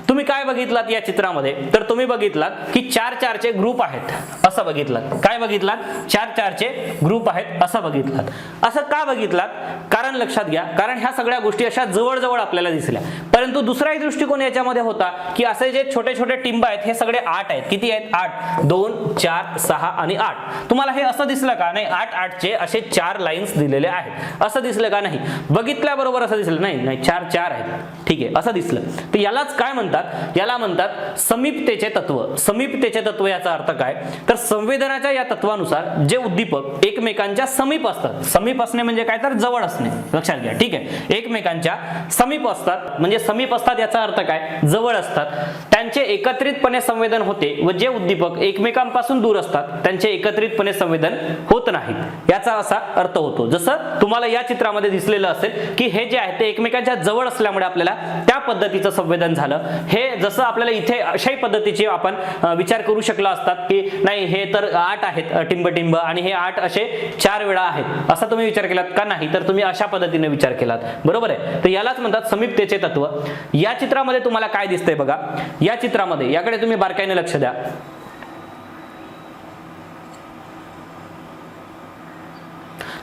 तुम्ही काय बघितलात या चित्रामध्ये तर तुम्ही बघितलात की 4-4 चे ग्रुप आहेत असं बघितलात. काय बघितलात? 4-4 चे ग्रुप आहेत असं बघितलात. असं का बघितलात? कारण लक्षात घ्या, कारण ह्या सगळ्या गोष्टी अशा जवळ आपल्याला दिसल्या. परंतु दुसराही दृष्टिकोन याच्यामध्ये होता की असे जे छोटे छोटे टिंब आहेत हे सगळे 8 आहेत. किती आहेत? 8. 2, 4, 6 आणि 8. तुम्हाला हे असं दिसलं का? नाही, 8-8 चे असे 4 लाईन्स दिलेले आहेत. असं दिसलं का? नाही. बघितल्याबरोबर असं दिसलं? नाही, 4-4 आहेत. ठीक आहे, असं दिसलं. तर यालाच काय म्हणतात? याला म्हणतात समीपतेचे तत्व. समीपतेचे तत्व याचा अर्थ काय तर संवेदनाच्या या तत्वानुसार जे उद्दीपक एकमेकांच्या समीप असतात, समीप असणे म्हणजे काय तर जवळ असणे, लक्षात घ्या. ठीक आहे, एकमेकांच्या समीप असतात म्हणजे समीप असतात याचा अर्थ काय? जवळ असतात. त्यांचे एकत्रितपणे संवेदन होते व जे उद्दीपक एकमेकांपासून दूर असतात त्यांचे एकत्रितपणे संवेदन होत नाहीत, याचा असा अर्थ होतो. जसं तुम्हाला या चित्रामध्ये दिसलेलं असेल की हे जे आहे ते एकमेकांच्या जवळ असल्यामुळे आपल्याला त्या पद्धतीचं संवेदन झालं. हे जसं आपल्याला इथे अशाही पद्धतीचे आपण विचार करू शकला असतात की नाही हे तर 8 आहेत टिंब आणि हे 8 असे 4 वेळा आहेत, असा तुम्ही विचार केलात का? नाही, तर तुम्ही अशा पद्धतीने विचार केलात. बरोबर आहे. तर यालाच म्हणतात समीपतेचे तत्व. या चित्रामध्ये तुम्हाला काय दिसतंय बघा, या चित्रामध्ये याकडे तुम्ही बारकाईने लक्ष द्या.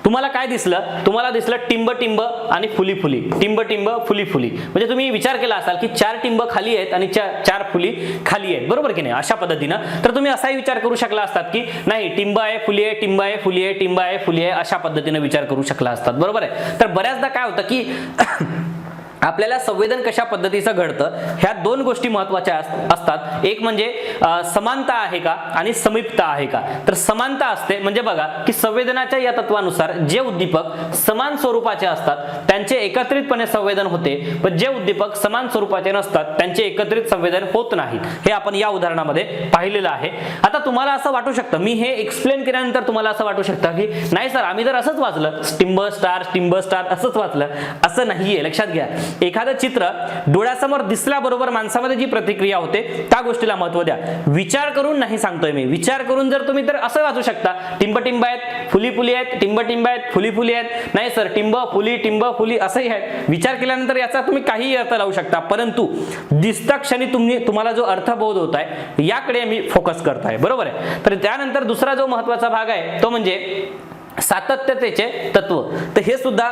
तुम्हाला काय दिसलं? तुम्हाला दिसलं टिंब आणि फुली, टिंब फुली. म्हणजे तुम्ही विचार केला असाल की 4 टिंब खाली आहेत आणि 4 फुली खाली आहेत, बरोबर की नाही? अशा पद्धतीनं तर तुम्ही असाही विचार करू शकला असतात की नाही, टिंब आहे फुली आहे, टिंब आहे फुली आहे, टिंब आहे फुली आहे, अशा पद्धतीने विचार करू शकला असतात, बरोबर आहे. तर बऱ्याचदा काय होतं की आपल्याला संवेदन कशा पद्धतीचं घडतं ह्या दोन गोष्टी महत्त्वाच्या असतात. एक म्हणजे समानता आहे का आणि समीपता आहे का. तर समानता असते म्हणजे बघा की संवेदनाच्या या तत्वानुसार जे उद्दीपक समान स्वरूपाचे असतात त्यांचे एकत्रितपणे संवेदन होते व जे उद्दीपक समान स्वरूपाचे नसतात त्यांचे एकत्रित संवेदन होत नाही. हे आपण या उदाहरणामध्ये पाहिलेलं आहे. आता तुम्हाला असं वाटू शकतं, मी हे एक्सप्लेन केल्यानंतर तुम्हाला असं वाटू शकतं की नाही सर आम्ही तर असंच वाचलं, टिंब स्टार असंच वाचलं. असं नाहीये, लक्षात घ्या. एखादं चित्र डोळ्यासमोर दिसल्याबरोबर माणसामध्ये जी प्रतिक्रिया होते त्या गोष्टीला महत्त्व द्या. विचार करून नाही सांगतोय मी. विचार करून जर तुम्ही तर असं वाचू शकता, टिंब टिंब आहेत, फुली फुली आहेत, टिंब टिंब आहेत, फुली फुली आहेत. नाही सर, टिंब फुली असंही आहे. विचार केल्यानंतर याचा तुम्ही काही अर्थ लावू शकता, परंतु दिसता क्षणी तुम्हाला जो अर्थबोध होत आहे याकडे मी फोकस करताय. बरोबर आहे. तर त्यानंतर दुसरा जो महत्त्वाचा भाग आहे तो म्हणजे सातत्यतेचे तत्व. तर हे सुद्धा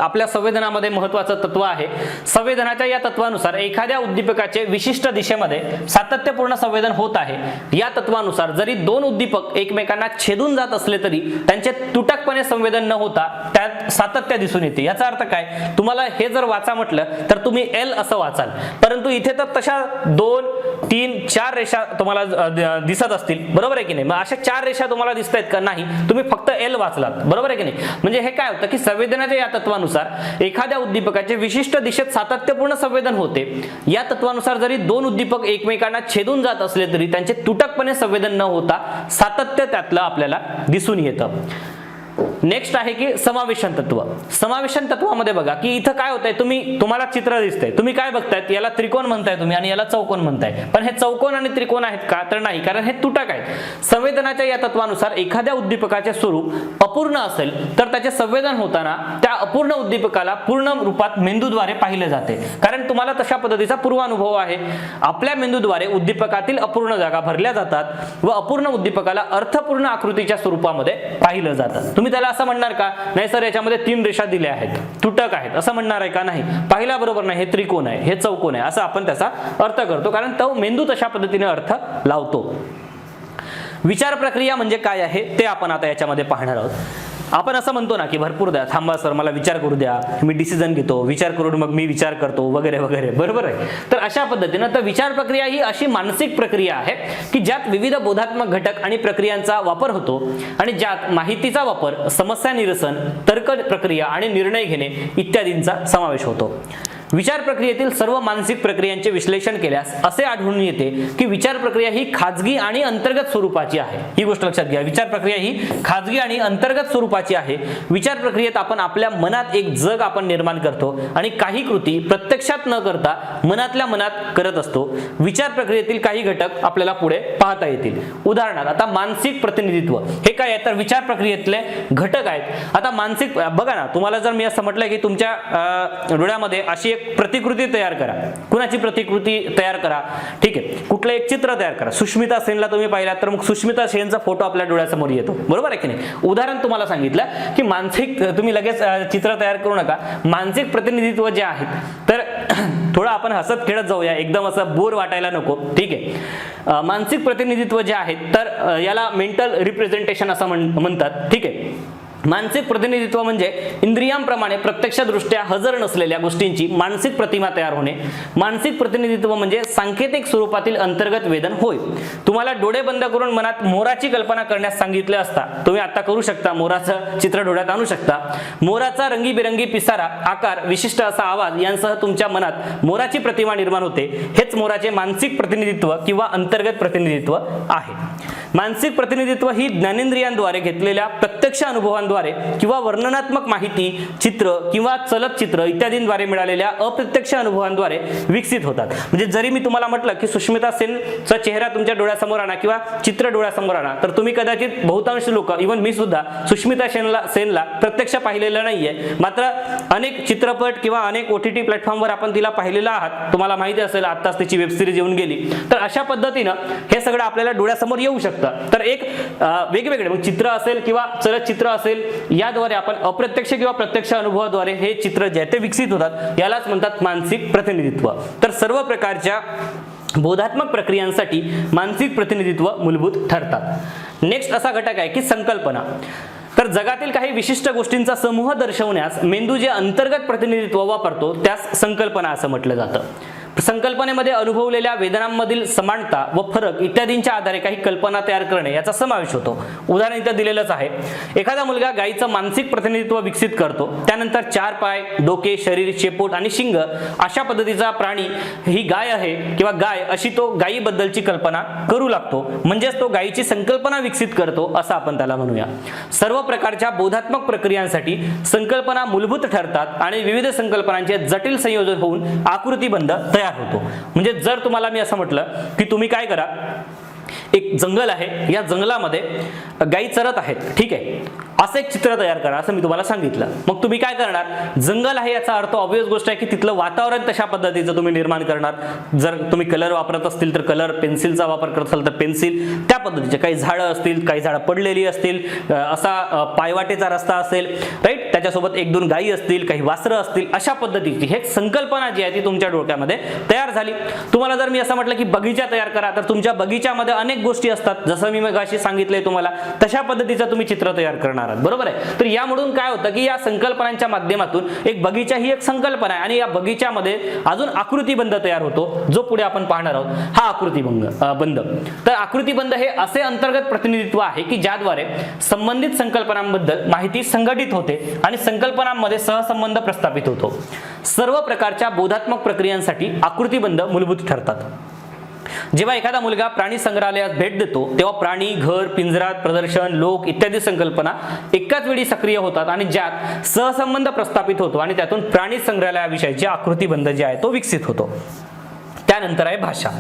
आपल्या संवेदनामध्ये महत्त्वाचं तत्व आहे. संवेदनाच्या या तत्वानुसार एखाद्या उद्दीपकाचे विशिष्ट दिशेमध्ये सातत्यपूर्ण संवेदन होत आहे. या तत्वानुसार जरी दोन उद्दीपक एकमेकांना छेदून जात असले तरी त्यांचे तुटकपणे संवेदन न होता त्यात सातत्य दिसून येते. याचा अर्थ काय, तुम्हाला हे जर वाचा म्हटलं तर तुम्ही एल असं वाचाल, परंतु इथे तर तशा 2, 3, 4 रेषा तुम्हाला दिसत असतील. बरोबर आहे की नाही. मग अशा 4 रेषा तुम्हाला दिसत आहेत का, नाही, तुम्ही फक्त एल वाचलात. बरोबर आहे की नाही. म्हणजे हे काय होतं की संवेदनाच्या या तत्वानुसार एखाद्या उद्दीपकाचे विशिष्ट दिशेत सातत्यपूर्ण संवेदन होते. या तत्वानुसार जरी दोन उद्दीपक एकमेकांना छेदून जात असले तरी त्यांचे तुटकपणे संवेदन न होता सातत्य त्यातलं आपल्याला दिसून येतं. नेक्स्ट आहे की समावेशन तत्व. समावेशन तत्वामध्ये बघा की इथं काय होतंय, तुम्हाला चित्र दिसतंय, तुम्ही काय बघतायत, याला त्रिकोण म्हणताय तुम्ही आणि याला चौकोन म्हणताय, पण हे चौकोन आणि त्रिकोण आहेत का, तर नाही, कारण हे तुटक आहेत. संवेदनाच्या या तत्वानुसार एखाद्या उद्दीपकाचे स्वरूप अपूर्ण असेल तर त्याचे संवेदन होताना त्या अपूर्ण उद्दीपकाला पूर्ण रूपात मेंदूद्वारे पाहिले जाते. कारण तुम्हाला तशा पद्धतीचा पूर्वानुभव आहे. आपल्या मेंदूद्वारे उद्दीपकातील अपूर्ण जागा भरल्या जातात व अपूर्ण उद्दीपकाला अर्थपूर्ण आकृतीच्या स्वरूपामध्ये पाहिलं जातं. तुम्ही त्याला असं म्हणणार का, नाही सर याच्यामध्ये 3 रेषा दिल्या आहेत, तुटक आहेत, असं म्हणणार आहे का, नाही, पाहिला बरोबर नाही, हे त्रिकोण आहे, हे चौकोन आहे, असं आपण त्याचा अर्थ करतो, कारण तो मेंदू तशा पद्धतीने अर्थ लावतो. विचार प्रक्रिया म्हणजे काय आहे ते आपण आता याच्यामध्ये पाहणार आहोत. आपण असं म्हणतो ना की भरपूर द्या, थांबा सर मला विचार करू द्या, मी डिसिजन घेतो, विचार करून मग मी विचार करतो वगैरे वगैरे. बरोबर आहे. तर अशा पद्धतीनं तर विचार प्रक्रिया ही अशी मानसिक प्रक्रिया आहे की ज्यात विविध बोधात्मक घटक आणि प्रक्रियांचा वापर होतो आणि ज्यात माहितीचा वापर, समस्या निरसन, तर्क प्रक्रिया आणि निर्णय घेणे इत्यादींचा समावेश होतो. विचार प्रक्रियेतील सर्व मानसिक प्रक्रियांचे विश्लेषण केल्यास असे आढळून येते की विचार प्रक्रिया ही खाजगी आणि अंतर्गत स्वरूपाची आहे. ही गोष्ट लक्षात घ्या. विचार प्रक्रिया ही खाजगी आणि अंतर्गत स्वरूपाची आहे. विचार प्रक्रियेत आपण आपल्या मनात एक जग आपण निर्माण करतो आणि काही कृती प्रत्यक्षात न करता मनातल्या मनात करत असतो. विचार प्रक्रियेतील काही घटक आपल्याला पुढे पाहता येतील. उदाहरणार्थ आता मानसिक प्रतिनिधित्व हे काय आहे, तर विचार प्रक्रियेतले घटक आहेत. आता मानसिक बघा ना, तुम्हाला जर मी असं म्हटलं की तुमच्या डोळ्यामध्ये अशी प्रतिकृती तयार करा, कुणाची प्रतिकृती तयार करा, ठीक आहे, कुठलं एक चित्र तयार करा. सुष्मिता सेनला तुम्ही पाहिलात तर मग सुष्मिता सेनचा फोटो आपल्या डोळ्यासमोर येतो. बरोबर आहे की नाही. उदाहरण तुम्हाला सांगितलं की मानसिक, तुम्ही लगेच चित्र तयार करू नका. मानसिक प्रतिनिधित्व जे आहेत तर थोडं आपण हसत खेळत जाऊया, एकदम असं बोर वाटायला नको, ठीक आहे. मानसिक प्रतिनिधित्व जे आहेत तर याला मेंटल रिप्रेझेंटेशन असं म्हणतात, ठीक आहे. मानसिक प्रतिनिधित्व म्हणजे इंद्रियांप्रमाणे प्रत्यक्षदृष्ट्या हजर नसलेल्या गोष्टींची मानसिक प्रतिमा तयार होणे. मानसिक प्रतिनिधित्व म्हणजे सांकेतिक स्वरूपातील अंतर्गत वेदन होय. तुम्हाला डोळे बंद करून मनात मोराची कल्पना करण्यास सांगितले असता तुम्ही आता करू शकता, मोराचं चित्र डोळ्यात आणू शकता. मोराचा रंगीबेरंगी पिसारा, आकार, विशिष्ट असा आवाज यांसह तुमच्या मनात मोराची प्रतिमा निर्माण होते. हेच मोराचे मानसिक प्रतिनिधित्व किंवा अंतर्गत प्रतिनिधित्व आहे. मानसिक प्रतिनिधित्व ही ज्ञानेंद्रियांद्वारे घेतलेल्या प्रत्यक्ष अनुभवांद्वारे किंवा वर्णनात्मक माहिती, चित्र किंवा चलचित्र इत्यादींद्वारे मिळालेल्या अप्रत्यक्ष अनुभवांद्वारे विकसित होतात. म्हणजे जरी मी तुम्हाला म्हटलं की सुष्मिता सेनचा चेहरा तुमच्या डोळ्यासमोर आणा किंवा चित्र डोळ्यासमोर आणा, तर तुम्ही कदाचित बहुतांश लोक, इव्हन मी सुद्धा सुष्मिता सेनला प्रत्यक्ष पाहिलेलं नाहीये, मात्र अनेक चित्रपट किंवा अनेक OTT प्लॅटफॉर्मवर आपण तिला पाहिलेलं आहात. तुम्हाला माहिती असेल आत्ताच तिची वेब सिरीज येऊन गेली. तर अशा पद्धतीनं हे सगळं आपल्याला डोळ्यासमोर येऊ शकतं. तर एक वेगवेगळे मग चित्र असेल किंवा चलचित्र असेल, याद्वारे आपण अप्रत्यक्ष किंवा प्रत्यक्ष अनुभवाद्वारे हे चित्र जे ते विकसित होतात, यालाच म्हणतात मानसिक प्रतिनिधित्व. तर सर्व प्रकारच्या बोधात्मक प्रक्रियांसाठी मानसिक प्रतिनिधित्व मूलभूत ठरतात. नेक्स्ट असा घटक आहे की संकल्पना. तर जगातील काही विशिष्ट गोष्टींचा समूह दर्शवण्यास मेंदू जे अंतर्गत प्रतिनिधित्व वापरतो त्यास संकल्पना असं म्हटलं जातं. संकल्पनेमध्ये अनुभवलेल्या वेदनांमधील समानता व फरक इत्यादींच्या आधारे काही कल्पना तयार करणे याचा समावेश होतो. उदाहरण इथे दिलेलंच आहे. एखादा मुलगा गायीचं मानसिक प्रतिनिधित्व विकसित करतो. त्यानंतर 4 पाय, डोके, शरीर, शेपूट आणि शिंग अशा पद्धतीचा प्राणी ही गाय आहे किंवा गाय अशी तो गायीबद्दलची कल्पना करू लागतो. म्हणजेच तो गायीची संकल्पना विकसित करतो असं आपण त्याला म्हणूया. सर्व प्रकारच्या बोधात्मक प्रक्रियांसाठी संकल्पना मूलभूत ठरतात आणि विविध संकल्पनांचे जटिल संयोजन होऊन आकृतीबंध तयार होतो. म्हणजे जर तुम्हाला मी असं म्हटलं की तुम्ही काय करा, एक जंगल आहे, या जंगलामध्ये गायी चरत आहेत, ठीक आहे, असं एक चित्र तयार करा असं मी तुम्हाला सांगितलं. मग तुम्ही काय करणार, जंगल आहे याचा अर्थ ऑब्वियस गोष्ट आहे की तिथलं वातावरण तशा पद्धतीचं तुम्ही निर्माण करणार. जर तुम्ही कलर वापरत असतील तर कलर, पेन्सिलचा वापर करत असाल तर पेन्सिल, त्या पद्धतीचे. काही झाडं असतील, काही झाडं पडलेली असतील, असा पायवाटेचा रस्ता असेल, राईट, त्याच्यासोबत 1-2 गायी असतील, काही वासरं असतील, अशा पद्धतीची हे संकल्पना जी आहे ती तुमच्या डोक्यामध्ये तयार झाली. तुम्हाला जर मी असं म्हटलं की बगीचा तयार करा, तर तुमच्या बगीच्यामध्ये अनेक गोष्टी असतात, जसं मी मगाशी सांगितलंय तुम्हाला, तशा पद्धतीचं तुम्ही चित्र तयार करणार आहात, बरोबर आहे. तर यामधून काय होतं की या संकल्पनांच्या माध्यमातून एक बगीचा ही एक संकल्पना आहे आणि या बगीच्यामध्ये अजून आकृतीबंध तयार होतो, जो पुढे आपण पाहणार आहोत. हा आकृतीबंध. तर आकृतीबंध हे असे अंतर्गत प्रतिनिधित्व आहे की ज्याद्वारे संबंधित संकल्पनांबद्दल माहिती संघटित होते आणि संकल्पनांमध्ये सहसंबंध प्रस्थापित होतो. सर्व प्रकारच्या बोधात्मक प्रक्रियांसाठी आकृतीबंध मूलभूत ठरतात. जेव्हा एखादा मुलगा प्राणी संग्रहालयात भेट देतो तेव्हा प्राणी, घर, पिंजरा, प्रदर्शन, लोक इत्यादी संकल्पना एकाच वेळी सक्रिय होतात आणि ज्यात सहसंबंध प्रस्थापित होतो आणि त्यातून प्राणी संग्रहालयाविषयीचे आकृतीबंध जे आहे तो विकसित होतो. त्यानंतर आहे भाषा.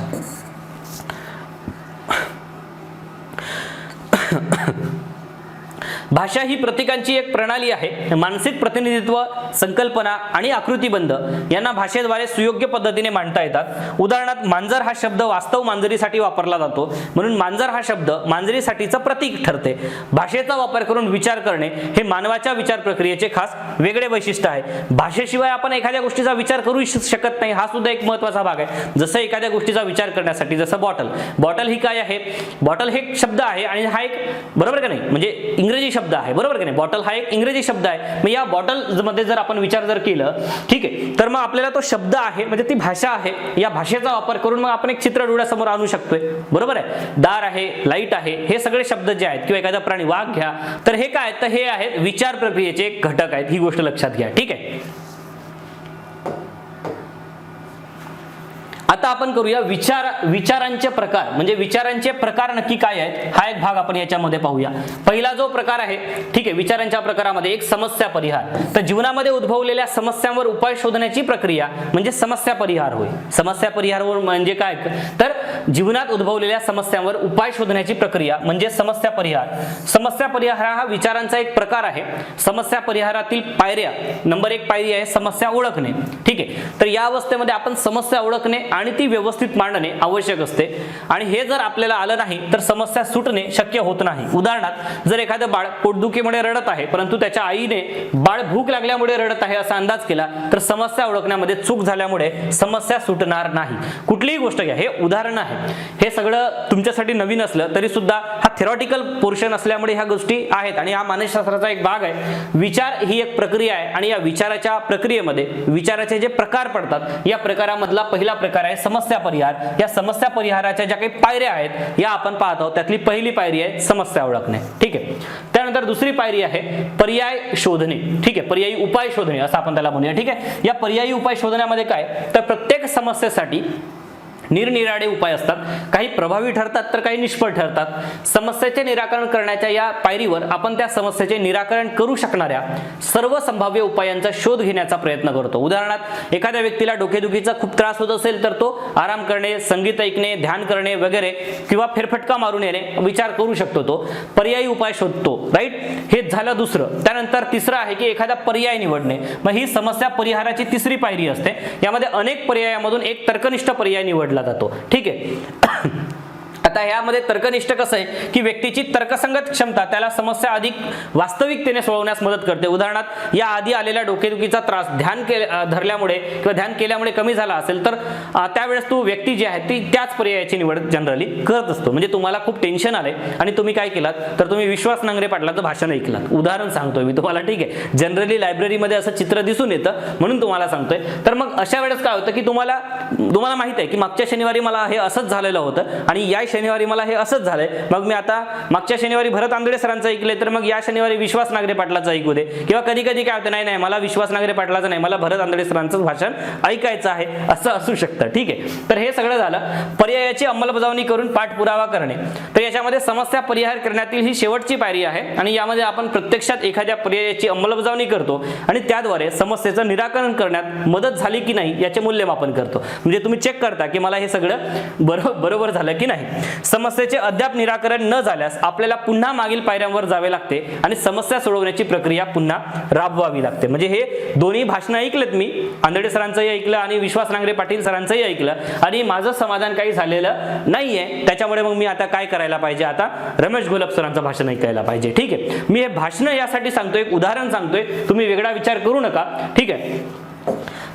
भाषा ही प्रतीकांची एक प्रणाली आहे. मानसिक प्रतिनिधित्व, संकल्पना आणि आकृतीबंध यांना भाषेद्वारे सुयोग्य पद्धतीने मांडता येतात. उदाहरणार्थ मांजर हा शब्द वास्तव मांजरीसाठी वापरला जातो, म्हणून मांजर हा शब्द मांजरीसाठीचं प्रतीक ठरते. भाषेचा वापर करून विचार करणे हे मानवाच्या विचार प्रक्रियेचे खास वेगळे वैशिष्ट्य आहे. भाषेशिवाय आपण एखाद्या गोष्टीचा विचार करू शकत नाही, हा सुद्धा एक महत्त्वाचा भाग आहे. जसं एखाद्या गोष्टीचा विचार करण्यासाठी, जसं बॉटल ही काय आहे, बॉटल हे शब्द आहे आणि हा एक, बरोबर का नाही, म्हणजे इंग्रजी शब्द आहे, बरोबर की नाही, बॉटल हा एक इंग्रजी शब्द आहे. मग या बॉटल मध्ये जर आपण विचार जर केलं, ठीक आहे, तर मग आपल्याला तो शब्द आहे म्हणजे ती भाषा आहे. या भाषेचा वापर करून मग आपण एक चित्र डोळ्यासमोर आणू शकतोय, बरोबर आहे. दार आहे, लाईट आहे, हे सगळे शब्द जे आहेत, किंवा एखादा प्राणी, वाघ घ्या, तर हे काय, तर हे आहेत विचार प्रक्रियेचे घटक आहेत. ही गोष्ट लक्षात घ्या, ठीक आहे. आता आपण करूया विचारांचे प्रकार. म्हणजे विचारांचे प्रकार नक्की काय आहेत हा एक भाग आपण याच्यामध्ये पाहूया. पहिला जो प्रकार आहे, ठीक आहे, विचारांच्या प्रकारामध्ये एक समस्या परिहार. तर जीवनामध्ये उद्भवलेल्या समस्यांवर उपाय शोधण्याची प्रक्रिया म्हणजे समस्या परिहार होय. समस्या परिहार म्हणजे काय, तर जीवनात उद्भवलेल्या समस्यांवर उपाय शोधण्याची प्रक्रिया म्हणजे समस्या परिहार. समस्या परिहार हा विचारांचा एक प्रकार आहे. समस्या परिहारातील पायऱ्या, नंबर 1 पायरी आहे समस्या ओळखणे, ठीक आहे. तर या अवस्थेमध्ये आपण समस्या ओळखणे आणि ती व्यवस्थित मांडणे आवश्यक असते आणि हे जर आपल्याला आलं नाही तर समस्या सुटणे शक्य होत नाही. उदाहरणार्थ जर एखादं बाळ पोटदुखीमुळे रडत आहे परंतु त्याच्या आईने बाळ भूक लागल्यामुळे रडत आहे असा अंदाज केला तर समस्या ओळखण्यामध्ये चूक झाल्यामुळे समस्या सुटणार नाही. कुठलीही गोष्ट घ्या, हे उदाहरण आहे. हे सगळं तुमच्यासाठी नवीन असलं तरी सुद्धा हा थेरॉटिकल पोर्शन असल्यामुळे ह्या गोष्टी आहेत आणि हा मानसशास्त्राचा एक भाग आहे. विचार ही एक प्रक्रिया आहे आणि या विचाराच्या प्रक्रियेमध्ये विचाराचे जे प्रकार पडतात या प्रकारामधला पहिला प्रकार आहे समस्या परिहार. या समस्या परिहाराच्या ज्या काही पायऱ्या आहेत या आपण पाहत आहोत. त्यातली पहिली पायरी आहे समस्या ओळखणे, ठीक आहे. त्यानंतर दुसरी पायरी आहे पर्याय शोधणे, ठीक आहे, पर्यायी उपाय शोधणे असं आपण त्याला म्हणूया, ठीक आहे. या पर्यायी उपाय शोधण्यामध्ये काय, तर प्रत्येक समस्येसाठी निरनिराळे उपाय असतात. काही प्रभावी ठरतात तर काही निष्फळ ठरतात. समस्येचे निराकरण करण्याच्या या पायरीवर आपण त्या समस्येचे निराकरण करू शकणाऱ्या सर्व संभाव्य उपायांचा शोध घेण्याचा प्रयत्न करतो. उदाहरणार्थ एखाद्या व्यक्तीला डोकेदुखीचा खूप त्रास होत असेल तर तो आराम करणे, संगीत ऐकणे, ध्यान करणे वगैरे किंवा फेरफटका मारून येणे विचार करू शकतो. तो पर्यायी उपाय शोधतो, राईट. हे झालं दुसरं. त्यानंतर तिसरं आहे की एखादा पर्याय निवडणे. मग ही समस्या परिहाराची तिसरी पायरी असते. यामध्ये अनेक पर्यायामधून एक तर्कनिष्ठ पर्याय निवडला जातो, ठीक आहे. आता ह्यामध्ये तर्कनिष्ठ कसं आहे की व्यक्तीची तर्कसंगत क्षमता त्याला समस्या अधिक वास्तविकतेने सोडवण्यास मदत करते. उदाहरणार्थ या आधी आलेल्या डोकेदुखीचा त्रास ध्यान धरल्यामुळे किंवा ध्यान केल्यामुळे कमी झाला असेल तर त्यावेळेस तू व्यक्ती जी आहे ती त्याच पर्यायाची निवड जनरली करत असतो. म्हणजे तुम्हाला खूप टेन्शन आले आणि तुम्ही काय केलात तर तुम्ही विश्वास नांगरे पाटलाचं भाषण ऐकलात. उदाहरण सांगतोय मी तुम्हाला, ठीक आहे. जनरली लायब्ररीमध्ये असं चित्र दिसून येतं म्हणून तुम्हाला सांगतोय. तर मग अशा वेळेस काय होतं की तुम्हाला माहित आहे की मागच्या शनिवारी मला हे असंच झालेलं होतं आणि या शनिवारी मला हे असंच झालंय. मग मी आता मागच्या शनिवारी भरत आंधळे सरांचं ऐकलंय तर मग या शनिवारी विश्वास नांगरे पाटलाचं ऐकू दे. किंवा कधी कधी काय होतं, नाही मला विश्वास नांगरे पाटलाचं नाही, मला भरत आंधळे सरांचं भाषण ऐकायचं आहे, असं असू शकतं. ठीक आहे. तर हे सगळं झालं. पर्यायाची अंमलबजावणी करून पाठपुरावा करणे. तर याच्यामध्ये समस्या परिहार करण्यातील ही शेवटची पायरी आहे आणि यामध्ये आपण प्रत्यक्षात एखाद्या पर्यायाची अंमलबजावणी करतो आणि त्याद्वारे समस्येचं निराकरण करण्यात मदत झाली की नाही याचे मूल्यमापन करतो. म्हणजे तुम्ही चेक करता की मला हे सगळं बरोबर झालं की नाही. समस्येचे अद्याप निराकरण न झाल्यास आपल्याला पुन्हा मागील पायऱ्यांवर जावे लागते आणि समस्या सोडवण्याची प्रक्रिया पुन्हा राबवावी लागते. म्हणजे हे दोन्ही भाषणं ऐकलेत मी, आंधळे सरांचंही ऐकलं आणि विश्वास नांगरे पाटील सरांचंही ऐकलं आणि माझं समाधान काही झालेलं नाहीये. त्याच्यामुळे मग मी आता काय करायला पाहिजे, आता रमेश घोलप सरांचं भाषण ऐकायला पाहिजे. ठीक आहे. मी हे भाषण यासाठी सांगतोय, एक उदाहरण सांगतोय, तुम्ही वेगळा विचार करू नका. ठीक आहे.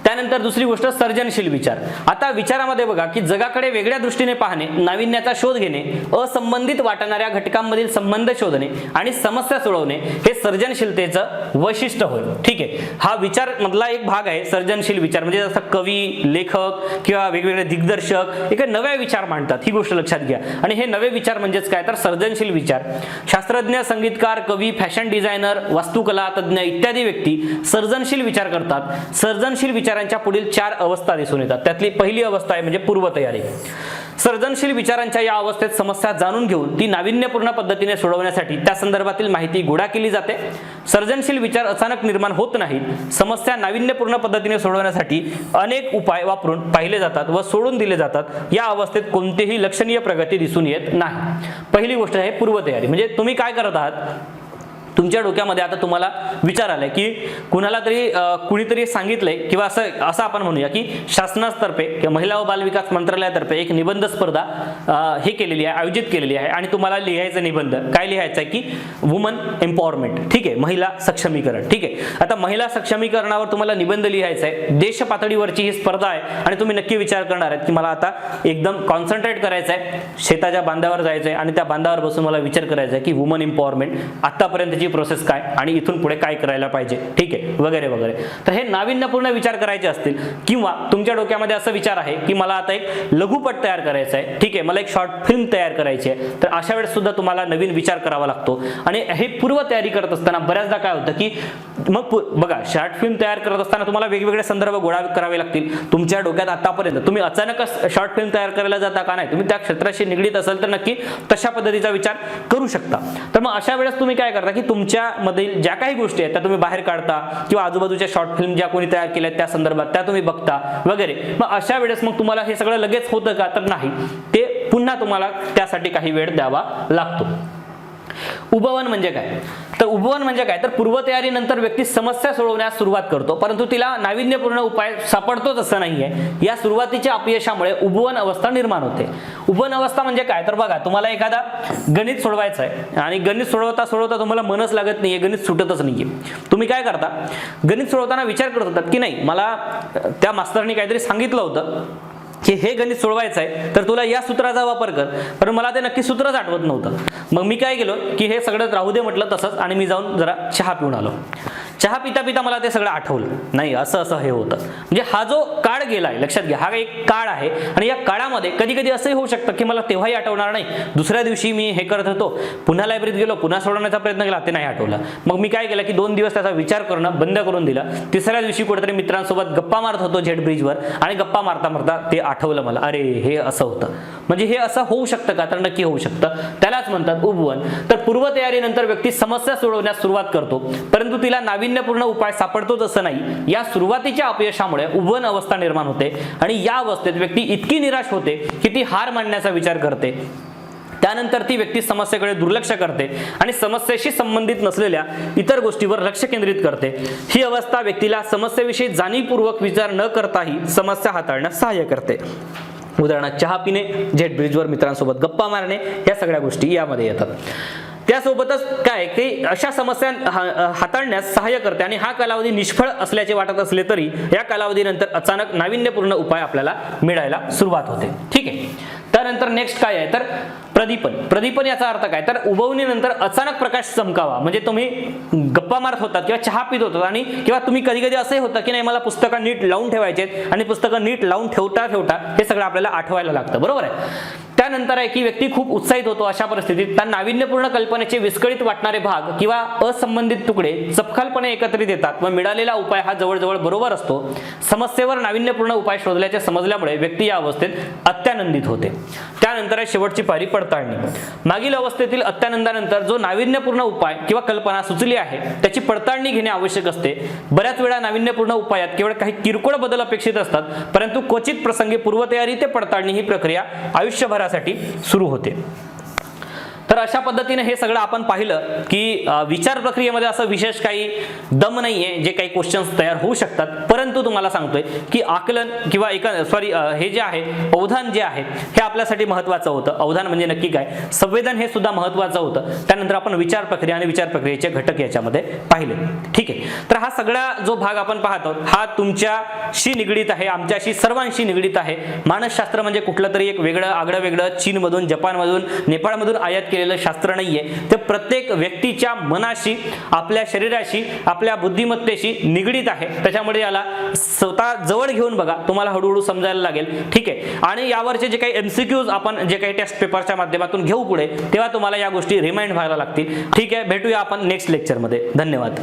त्यानंतर दुसरी गोष्ट सर्जनशील विचार. आता विचारामध्ये बघा की जगाकडे वेगळ्या दृष्टीने पाहणे, नाविन्याचा शोध घेणे, असंबंधित वाटणाऱ्या घटकांमधील संबंध शोधणे आणि समस्या सोडवणे हे सर्जनशीलतेचं वैशिष्ट्य होय. ठीक आहे. हा विचार मधला एक भाग आहे सर्जनशील विचार. म्हणजे जसं कवी, लेखक किंवा वेगवेगळे दिग्दर्शक एक नवे विचार मांडतात, ही गोष्ट लक्षात घ्या. आणि हे नवे विचार म्हणजेच काय तर सर्जनशील विचार. शास्त्रज्ञ, संगीतकार, कवी, फॅशन डिझायनर, वास्तुकला तज्ञ इत्यादी व्यक्ती सर्जनशील विचार करतात. सर्जनशील विचारांच्या पुढील 4 अवस्था दिसून येतात. त्यातली पहिली अवस्था आहे म्हणजे पूर्वतयारी. सर्जनशील विचारांच्या या अवस्थेत समस्या जाणून घेऊन ती नाविन्यपूर्ण पद्धतीने सोडवण्यासाठी त्या संदर्भातील माहिती गोळा केली जाते. सर्जनशील विचार अचानक निर्माण होत नाहीत. समस्या नाविन्यपूर्ण पद्धतीने सोडवण्यासाठी अनेक उपाय वापरून पाहिले जातात व सोडून दिले जातात. या अवस्थेत कोणतीही लक्षणीय प्रगती दिसून येत नाही. पहिली गोष्ट आहे पूर्वतयारी. म्हणजे तुम्ही काय करत आहात, तुमच्या डोक्यामध्ये आता तुम्हाला विचार आलाय की कुणीतरी सांगितलंय किंवा असं आपण म्हणूया की शासनातर्फे किंवा महिला व बालविकास मंत्रालयातर्फे एक निबंध स्पर्धा हे केलेली आहे, आयोजित केलेली आहे आणि तुम्हाला लिहायचं निबंध काय लिहायचं आहे की वुमन एम्पॉवरमेंट. ठीक आहे. महिला सक्षमीकरण. ठीक आहे. आता महिला सक्षमीकरणावर तुम्हाला निबंध लिहायचा आहे. देश पातळीवरची ही स्पर्धा आहे आणि तुम्ही नक्की विचार करणार आहेत की मला आता एकदम कॉन्सन्ट्रेट करायचं आहे, शेताच्या बांधावर जायचं आहे आणि त्या बांधावर बसून मला विचार करायचा आहे की वुमन एम्पॉवरमेंट आतापर्यंत प्रोसेस काय आणि इथून पुढे काय करायला पाहिजे. ठीक आहे. वगैरे वगैरे. तर हे नाविन्यपूर्ण विचार करायचे असतील किंवा तुमच्या डोक्यामध्ये असा विचार आहे की मला आता एक लघुपट तयार करायचा आहे. ठीक आहे. मला एक शॉर्ट फिल्म तयार करायची आहे. तर अशा वेळेस सुद्धा तुम्हाला नवीन विचार करावा लागतो आणि हे पूर्व तयारी करत असताना बऱ्याचदा काय होतं की मग बघा शॉर्ट फिल्म तयार करत असताना तुम्हाला वेगवेगळे संदर्भ गोळा करावे लागतील. तुमच्या डोक्यात आतापर्यंत तुम्ही अचानकच शॉर्ट फिल्म तयार करायला जाता का नाही, तुम्ही त्या क्षेत्राशी निगडीत असेल तर नक्की तशा पद्धतीचा विचार करू शकता. तर मग अशा वेळेस तुम्ही काय करता की तुमच्या मधील ज्या काही गोष्टी आहेत त्या तुम्ही बाहेर काढता किंवा आजूबाजूच्या शॉर्ट फिल्म ज्या कोणी तयार केल्या त्या संदर्भात त्या तुम्ही बघता वगैरे. मग अशा वेळेस मग तुम्हाला हे सगळं लगेच होतं का तर नाही, ते पुन्हा तुम्हाला त्यासाठी काही वेळ द्यावा लागतो. उपवन म्हणजे काय तर उपवन म्हणजे काय तर पूर्वतयारीनंतर व्यक्ती समस्या सोडवण्यास सुरुवात करतो परंतु तिला नाविन्यपूर्ण उपाय सापडतोच असं नाहीये. या सुरुवातीच्या अपयशामुळे उपवन अवस्था निर्माण होते. उपवन अवस्था म्हणजे काय तर बघा तुम्हाला एखादा गणित सोडवायचं आहे आणि गणित सोडवता तुम्हाला मनच लागत नाहीये, गणित सुटतच नाहीये. तुम्ही काय करता, गणित सोडवताना विचार करत होतात की नाही मला त्या मास्तरनी काहीतरी सांगितलं होतं की हे गणित सोडवायचं आहे तर तुला या सूत्राचा वापर कर, पण मला ते नक्की सूत्रच आठवत नव्हतं. मग मी काय केलं की हे सगळं राहू दे म्हटलं तसंच आणि मी जाऊन जरा चहा पिऊन आलो. चहा पिता पिता मला ते सगळं आठवलं नाही असं हे होतं. म्हणजे हा जो काळ गेलाय लक्षात घ्या, हा एक काळ आहे आणि या काळामध्ये कधी कधी असंही होऊ शकतं की मला तेव्हाही आठवणार नाही, दुसऱ्या दिवशी मी हे करत होतो, पुन्हा लायब्ररीत गेलो, पुन्हा सोडवण्याचा प्रयत्न केला, ते नाही आठवलं. मग मी काय केलं की 2 दिवस त्याचा विचार करणं बंद करून दिलं. तिसऱ्या दिवशी कुठेतरी मित्रांसोबत गप्पा मारत होतो जेट ब्रिजवर आणि गप्पा मारता मारता ते आठवलं मला, अरे हे असं होतं. म्हणजे हे असं होऊ शकतं का तर नक्की होऊ शकतं, त्यालाच म्हणतात उपवन. तर पूर्वतयारीनंतर व्यक्ती समस्या सोडवण्यास सुरुवात करतो परंतु तिला नाविन्यपूर्ण उपाय सापडतोच असं नाही. या सुरुवातीच्या अपयशामुळे उपवन अवस्था निर्माण होते आणि या अवस्थेत व्यक्ती इतकी निराश होते की ती हार मानण्याचा विचार करते. त्यानंतर ती व्यक्ती समस्येकडे दुर्लक्ष करते आणि समस्येशी संबंधित नसलेल्या इतर गोष्टीवर लक्ष केंद्रित करते. ही अवस्था व्यक्तीला समस्येविषयी जाणीवपूर्वक विचार न करताही समस्या हाताळण्यास सहाय्य करते. उदाहरणार्थ चहा पिणे, जेट ब्रिजवर मित्रांसोबत गप्पा मारणे, या सगळ्या गोष्टी यामध्ये येतात. त्यासोबतच काय की अशा समस्या हाताळण्यास सहाय्य करते आणि हा कालावधी निष्फळ असल्याचे वाटत असले तरी या कालावधीनंतर अचानक नाविन्यपूर्ण उपाय आपल्याला मिळायला सुरुवात होते. ठीक आहे. त्यानंतर नेक्स्ट काय आहे तर प्रदीपन. प्रदीपन याचा अर्थ काय तर उगवणीनंतर अचानक प्रकाश चमकावा. म्हणजे तुम्ही गप्पा मारत होतात किंवा चहा पित होतात आणि किंवा तुम्ही कधी कधी असंही होतं की नाही मला पुस्तकं नीट लावून ठेवायचे आणि पुस्तकं नीट लावून ठेवता ठेवता हे सगळं आपल्याला आठवायला लागतं. बरोबर आहे. त्यानंतर आहे की व्यक्ती खूप उत्साहित होतो. अशा परिस्थितीत त्या नाविन्यपूर्ण कल्पनेचे विस्कळीत वाटणारे भाग किंवा असंबंधित तुकडे चपखालपणे एकत्रित येतात व मिळालेला उपाय हा जवळजवळ बरोबर असतो. समस्येवर नाविन्यपूर्ण उपाय शोधल्याचे समजल्यामुळे व्यक्ती या अवस्थेत अत्यानंदित होते. त्यानंतर आहे शेवटची पायरी पडताळणी. मागील अवस्थेतील अत्यानंदानंतर जो नाविन्यपूर्ण उपाय किंवा कल्पना सुचली आहे त्याची पडताळणी घेणे आवश्यक असते. बऱ्याच वेळा नाविन्यपूर्ण उपायात केवळ काही किरकोळ बदल अपेक्षित असतात, परंतु क्वचित प्रसंगी पूर्वतयारी ते पडताळणी ही प्रक्रिया आयुष्यभरासाठी सुरू होते. तर अशा पद्धतीने हे सगळं आपण पाहिलं की विचार प्रक्रियेमध्ये असं विशेष काही दम नाहीये जे काही क्वेश्चन्स तयार होऊ शकतात, परंतु तुम्हाला सांगतोय की आकलन किंवा हे जे आहे अवधान जे आहे हे आपल्यासाठी महत्त्वाचं होतं. अवधान म्हणजे नक्की काय, संवेदन हे सुद्धा महत्त्वाचं होतं. त्यानंतर आपण विचार प्रक्रिया आणि विचार प्रक्रियेचे घटक याच्यामध्ये पाहिले. ठीक आहे. तर हा सगळा जो भाग आपण पाहतो हा तुमच्याशी निगडीत आहे, आमच्याशी सर्वांशी निगडीत आहे. मानसशास्त्र म्हणजे कुठलं तरी एक वेगळं आगळं वेगळं चीनमधून, जपानमधून, नेपाळमधून आयात केलेलं शास्त्र नाहीये. ते प्रत्येक व्यक्तीच्या मनाशी, आपल्या शरीराशी, आपल्या बुद्धिमत्तेशी निगडीत आहे. त्याच्यामुळे याला स्वतः जवळ घेऊन बघा, तुम्हाला हळूहळू समजायला लागेल. ठीक आहे. आणि यावरचे जे काही MCQs आपण जे काही टेस्ट पेपरच्या माध्यमातून घेऊ पुढे, तेव्हा तुम्हाला या गोष्टी रिमाइंड व्हायला लागतील. ठीक आहे. भेटूया आपण नेक्स्ट लेक्चरमध्ये. धन्यवाद.